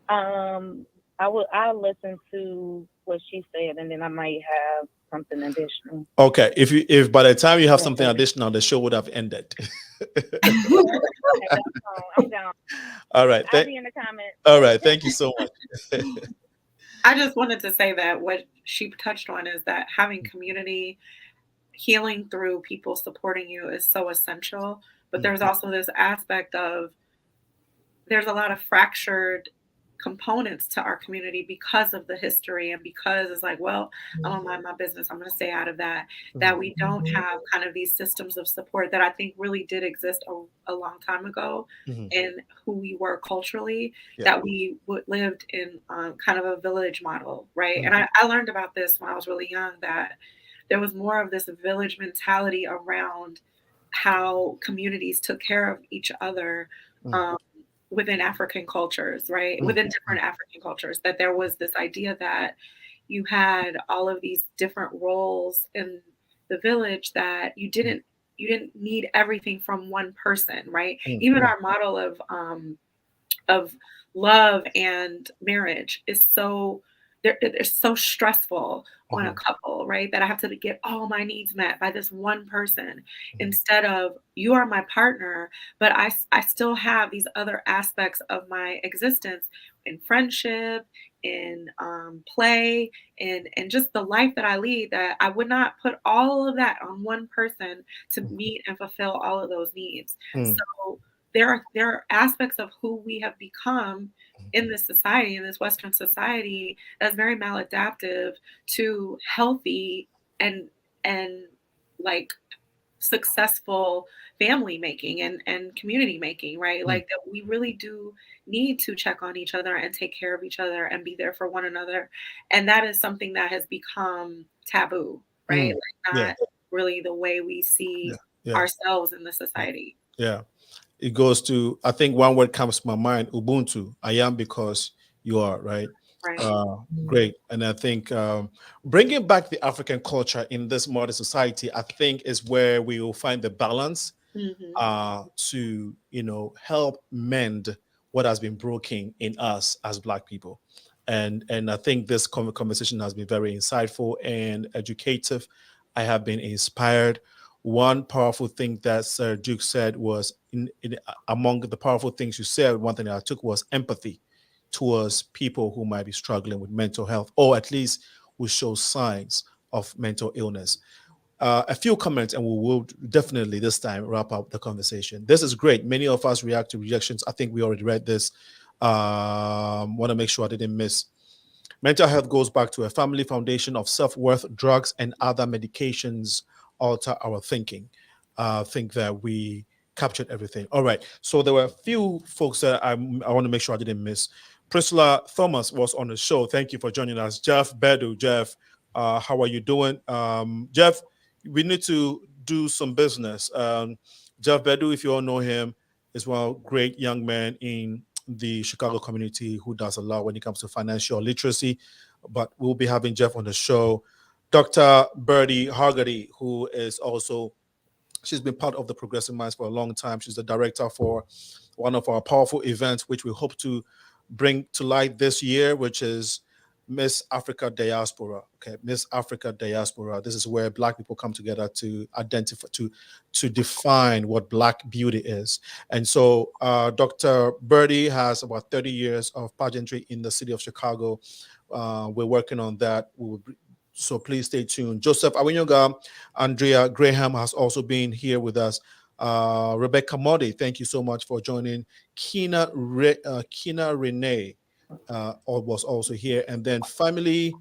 I'll listen to what she said, and then I might have something additional. Okay, if by the time you have something additional, the show would have ended. I'm down. All right, I'll be in the comments. All right, thank you so much. I just wanted to say that what she touched on is that having community, healing through people supporting you is so essential. But there's also this aspect of there's a lot of fractured components to our community because of the history, and because it's like, well, I'm gonna mind my business, I'm gonna stay out of that. That we don't have kind of these systems of support that I think really did exist a long time ago in who we were culturally, that we lived in kind of a village model, right? And I learned about this when I was really young, that there was more of this village mentality around how communities took care of each other within African cultures, right? Within different African cultures, that there was this idea that you had all of these different roles in the village, that you didn't need everything from one person, right? Even our model of love and marriage is so they're so stressful on a couple, right? That I have to get all my needs met by this one person, instead of, you are my partner, but I still have these other aspects of my existence in friendship, in play, and just the life that I lead, that I would not put all of that on one person to meet and fulfill all of those needs. So there are aspects of who we have become in this society, in this Western society, that's very maladaptive to healthy and like successful family making and community making, right? Like that we really do need to check on each other and take care of each other and be there for one another. And that is something that has become taboo, right? Like not really the way we see ourselves in the society. Yeah. It goes to, I think one word comes to my mind, Ubuntu. I am because you are, right? Great. And I think bringing back the African culture in this modern society, I think is where we will find the balance to, help mend what has been broken in us as Black people. And I think this conversation has been very insightful and educative. I have been inspired. One powerful thing that Sir Duke said was, among the powerful things you said, one thing that I took was empathy towards people who might be struggling with mental health, or at least who show signs of mental illness. A few comments, and we will definitely this time wrap up the conversation. This is great. Many of us react to rejections. I think we already read this. Want to make sure I didn't miss. Mental health goes back to a family foundation of self-worth. Drugs and other medications alter our thinking. Think that we captured everything. All right. So there were a few folks that I want to make sure I didn't miss. Priscilla Thomas was on the show. Thank you for joining us. Jeff Bedu. Jeff, how are you doing? Jeff, we need to do some business. Jeff Bedu, if you all know him, is one great young man in the Chicago community who does a lot when it comes to financial literacy. But we'll be having Jeff on the show. Dr. Birdie Hargady, who is also, she's been part of the Progressive Minds for a long time. She's the director for one of our powerful events, which we hope to bring to light this year, which is Miss Africa Diaspora. Okay, Miss Africa Diaspora. This is where Black people come together to identify, to define what Black beauty is. And so Dr. Birdie has about 30 years of pageantry in the city of Chicago. We're working on that. So please stay tuned. Joseph Awinyoga, Andrea Graham has also been here with us. Rebecca Modi, thank you so much for joining. Kina Renee was also here. And then Family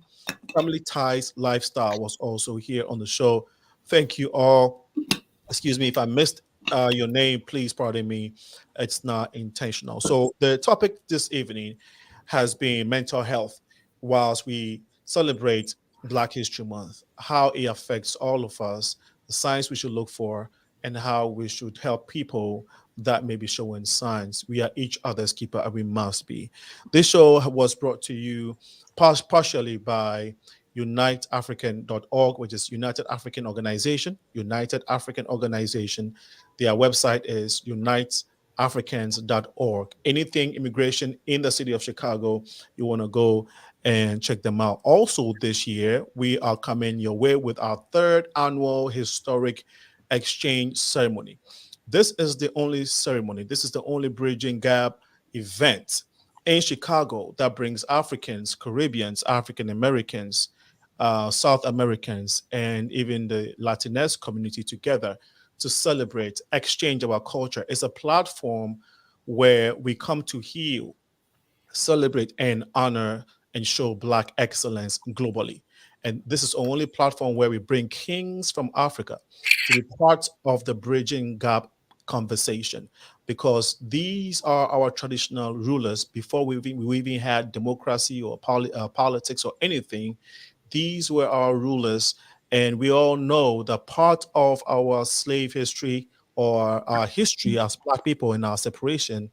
Ties Lifestyle was also here on the show. Thank you all. Excuse me if I missed your name. Please pardon me. It's not intentional. So the topic this evening has been mental health whilst we celebrate Black History Month, how it affects all of us, the signs we should look for, and how we should help people that may be showing signs. We are each other's keeper, and we must be. This show was brought to you partially by UniteAfrican.org, which is United African Organization. United African Organization. Their website is UniteAfricans.org. Anything immigration in the city of Chicago, you want to go and check them out. Also this year, we are coming your way with our third annual historic exchange ceremony. This is the only ceremony. This is the only Bridging Gap event in Chicago that brings Africans, Caribbeans, African Americans, South Americans, and even the Latinx community together to celebrate, exchange our culture. It's a platform where we come to heal, celebrate, and honor and show Black excellence globally. And this is the only platform where we bring kings from Africa to be part of the Bridging Gap conversation, because these are our traditional rulers. Before we even had democracy or politics or anything, these were our rulers. And we all know that part of our slave history or our history as Black people in our separation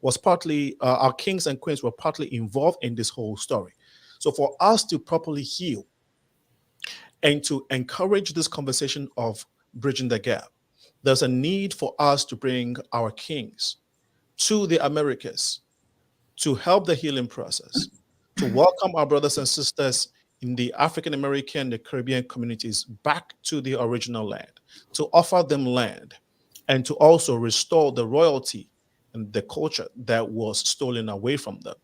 was partly, our kings and queens were partly involved in this whole story. So for us to properly heal and to encourage this conversation of bridging the gap, there's a need for us to bring our kings to the Americas to help the healing process, to welcome our brothers and sisters in the African American, the Caribbean communities back to the original land, to offer them land, and to also restore the royalty and the culture that was stolen away from them.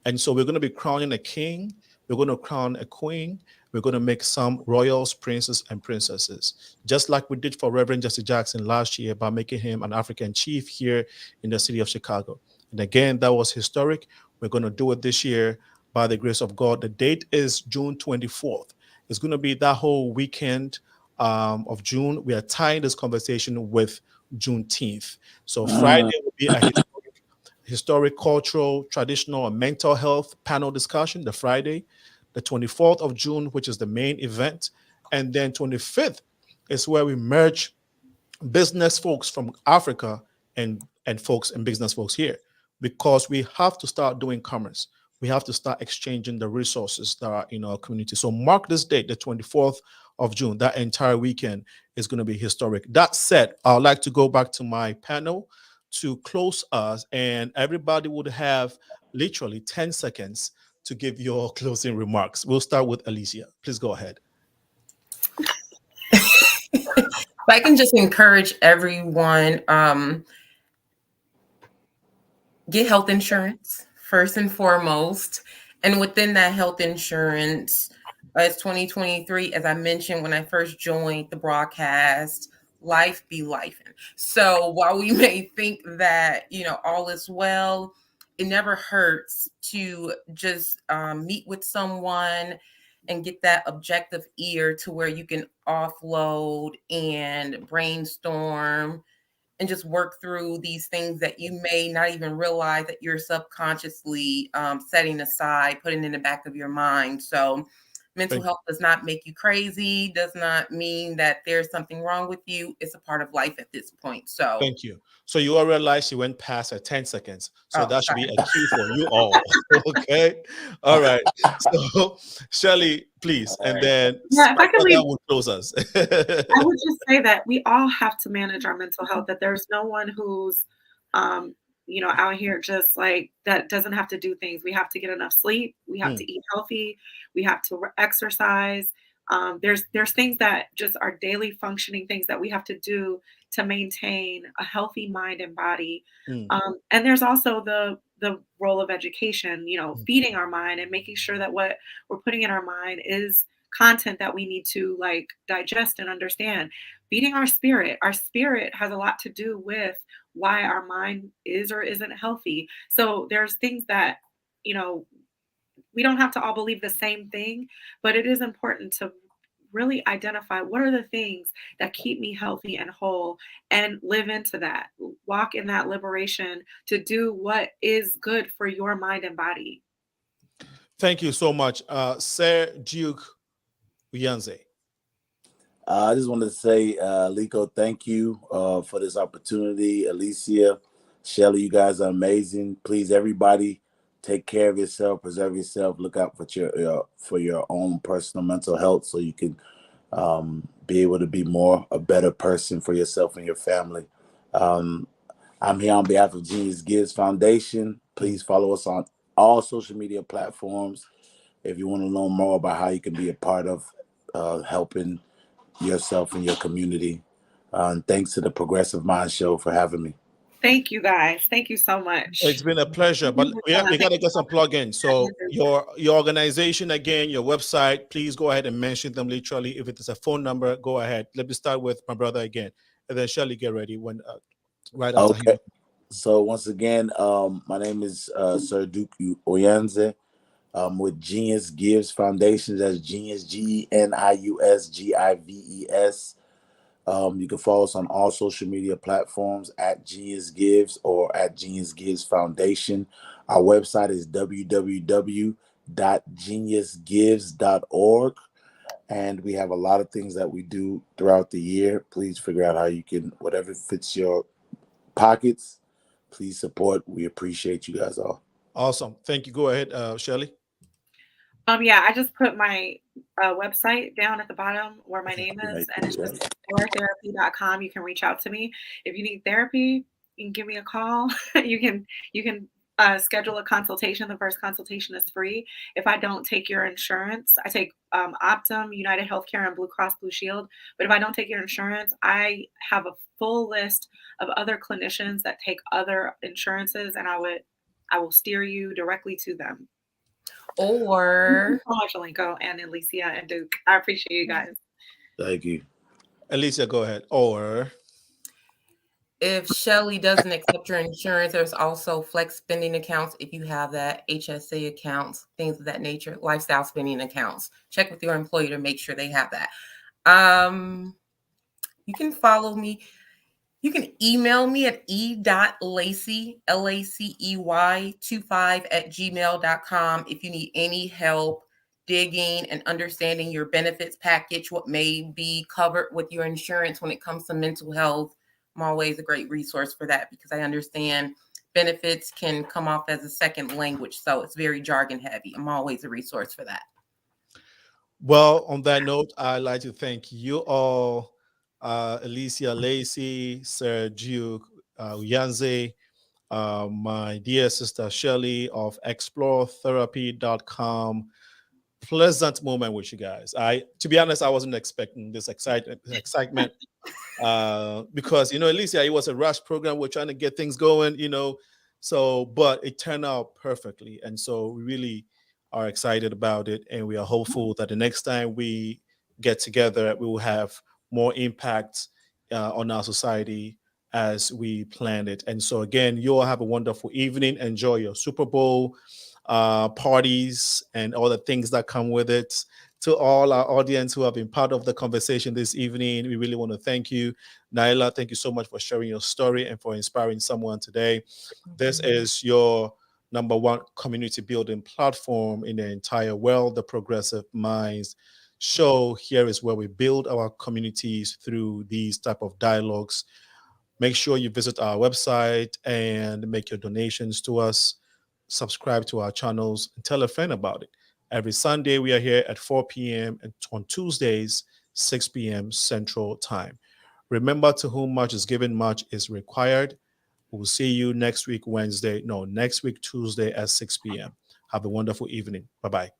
And so we're going to be crowning a king, we're going to crown a queen, we're going to make some royals, princes, and princesses, just like we did for Reverend Jesse Jackson last year by making him an African chief here in the city of Chicago. And again, that was historic. We're going to do it this year by the grace of God. The date is June 24th. It's going to be that whole weekend of June. We are tying this conversation with Juneteenth. So Friday will be a historic, cultural, traditional, and mental health panel discussion, the Friday. The 24th of June, which is the main event. And then 25th is where we merge business folks from Africa and folks and business folks here, because we have to start doing commerce. We have to start exchanging the resources that are in our community. So mark this date, the 24th of June. That entire weekend is going to be historic. That said, I'd like to go back to my panel to close us, and everybody would have literally 10 seconds to give your closing remarks. We'll start with Alicia. Please go ahead. If I can just encourage everyone, get health insurance first and foremost. And within that health insurance, it's 2023, as I mentioned when I first joined the broadcast, life be life. So while we may think that, all is well, it never hurts to just meet with someone and get that objective ear to where you can offload and brainstorm and just work through these things that you may not even realize that you're subconsciously setting aside, putting in the back of your mind. So mental health does not make you crazy, does not mean that there's something wrong with you. It's a part of life at this point. So thank you. So you all realize you went past her 10 seconds. So that should be a cue for you all. Okay. All right. So Shelly, please. And then if I could leave, will close us. I would just say that we all have to manage our mental health, that there's no one who's out here just like that doesn't have to do things. We have to get enough sleep. We have to eat healthy. We have to exercise. There's things that just are daily functioning things that we have to do to maintain a healthy mind and body. And there's also the role of education, feeding our mind and making sure that what we're putting in our mind is content that we need to like digest and understand. Feeding our spirit. Our spirit has a lot to do with why our mind is or isn't healthy. So there's things that, we don't have to all believe the same thing, but it is important to really identify what are the things that keep me healthy and whole and live into that, walk in that liberation to do what is good for your mind and body. Thank you so much. Sir Duke UGHANZE. I just wanted to say, Liko, thank you for this opportunity. Alicia, Shelly, you guys are amazing. Please, everybody, take care of yourself, preserve yourself, look out for your own personal mental health so you can be able to be a better person for yourself and your family. I'm here on behalf of Genius Gives Foundation. Please follow us on all social media platforms if you want to learn more about how you can be a part of helping yourself and your community. And thanks to the Progressive Mind Show for having me. Thank you, guys. Thank you so much. It's been a pleasure, but we got to get some plugins. So your organization, again, your website, please go ahead and mention them literally. If it is a phone number, go ahead. Let me start with my brother again. And then Shelly, get ready when right after him. So once again, my name is Sir Duke UGHANZE. With Genius Gives Foundation. That's Genius, GENIUS GIVES. You can follow us on all social media platforms at Genius Gives or at Genius Gives Foundation. Our website is www.geniusgives.org. And we have a lot of things that we do throughout the year. Please figure out how you can, whatever fits your pockets, please support. We appreciate you guys all. Awesome. Thank you. Go ahead, Shelly. I just put my website down at the bottom where my name is, and it's just exploretherapy.com. You can reach out to me if you need therapy. You can give me a call. You can schedule a consultation. The first consultation is free. If I don't take your insurance, I take Optum, United Healthcare, and Blue Cross Blue Shield. But if I don't take your insurance, I have a full list of other clinicians that take other insurances, and I will steer you directly to them. Or so much, Alinko and Elecia and Duke. I appreciate you guys. Thank you. Elecia, go ahead. Or If Shelly doesn't accept your insurance, there's also flex spending accounts if you have that, HSA accounts, things of that nature, lifestyle spending accounts. Check with your employer to make sure they have that. You can follow me. You can email me at e.lacey, LACEY 25@gmail.com if you need any help digging and understanding your benefits package, what may be covered with your insurance when it comes to mental health. I'm always a great resource for that because I understand benefits can come off as a second language, so it's very jargon heavy. I'm always a resource for that. Well, on that note, I'd like to thank you all, ELECIA, LACEY, Sir UGHANZE, my dear sister Shelly of XPLOREtherapy.com. Pleasant moment with you guys. To be honest, I wasn't expecting this excitement because ELECIA, it was a rush program. We're trying to get things going, but it turned out perfectly, and so we really are excited about it, and we are hopeful that the next time we get together, we will have more impact on our society as we planned it. And so again, you all have a wonderful evening. Enjoy your Super Bowl parties and all the things that come with it. To all our audience who have been part of the conversation this evening, we really want to thank you. Naila, thank you so much for sharing your story and for inspiring someone today. This is your #1 community building platform in the entire world, the Progressive Minds Show. Here is where we build our communities through these type of dialogues. Make sure you visit our website and make your donations to us. Subscribe to our channels and tell a friend about it. Every Sunday, we are here at 4 p.m. and on Tuesdays, 6 p.m. Central Time. Remember, to whom much is given, much is required. We'll see you next week, next week, Tuesday at 6 p.m. Have a wonderful evening. Bye-bye.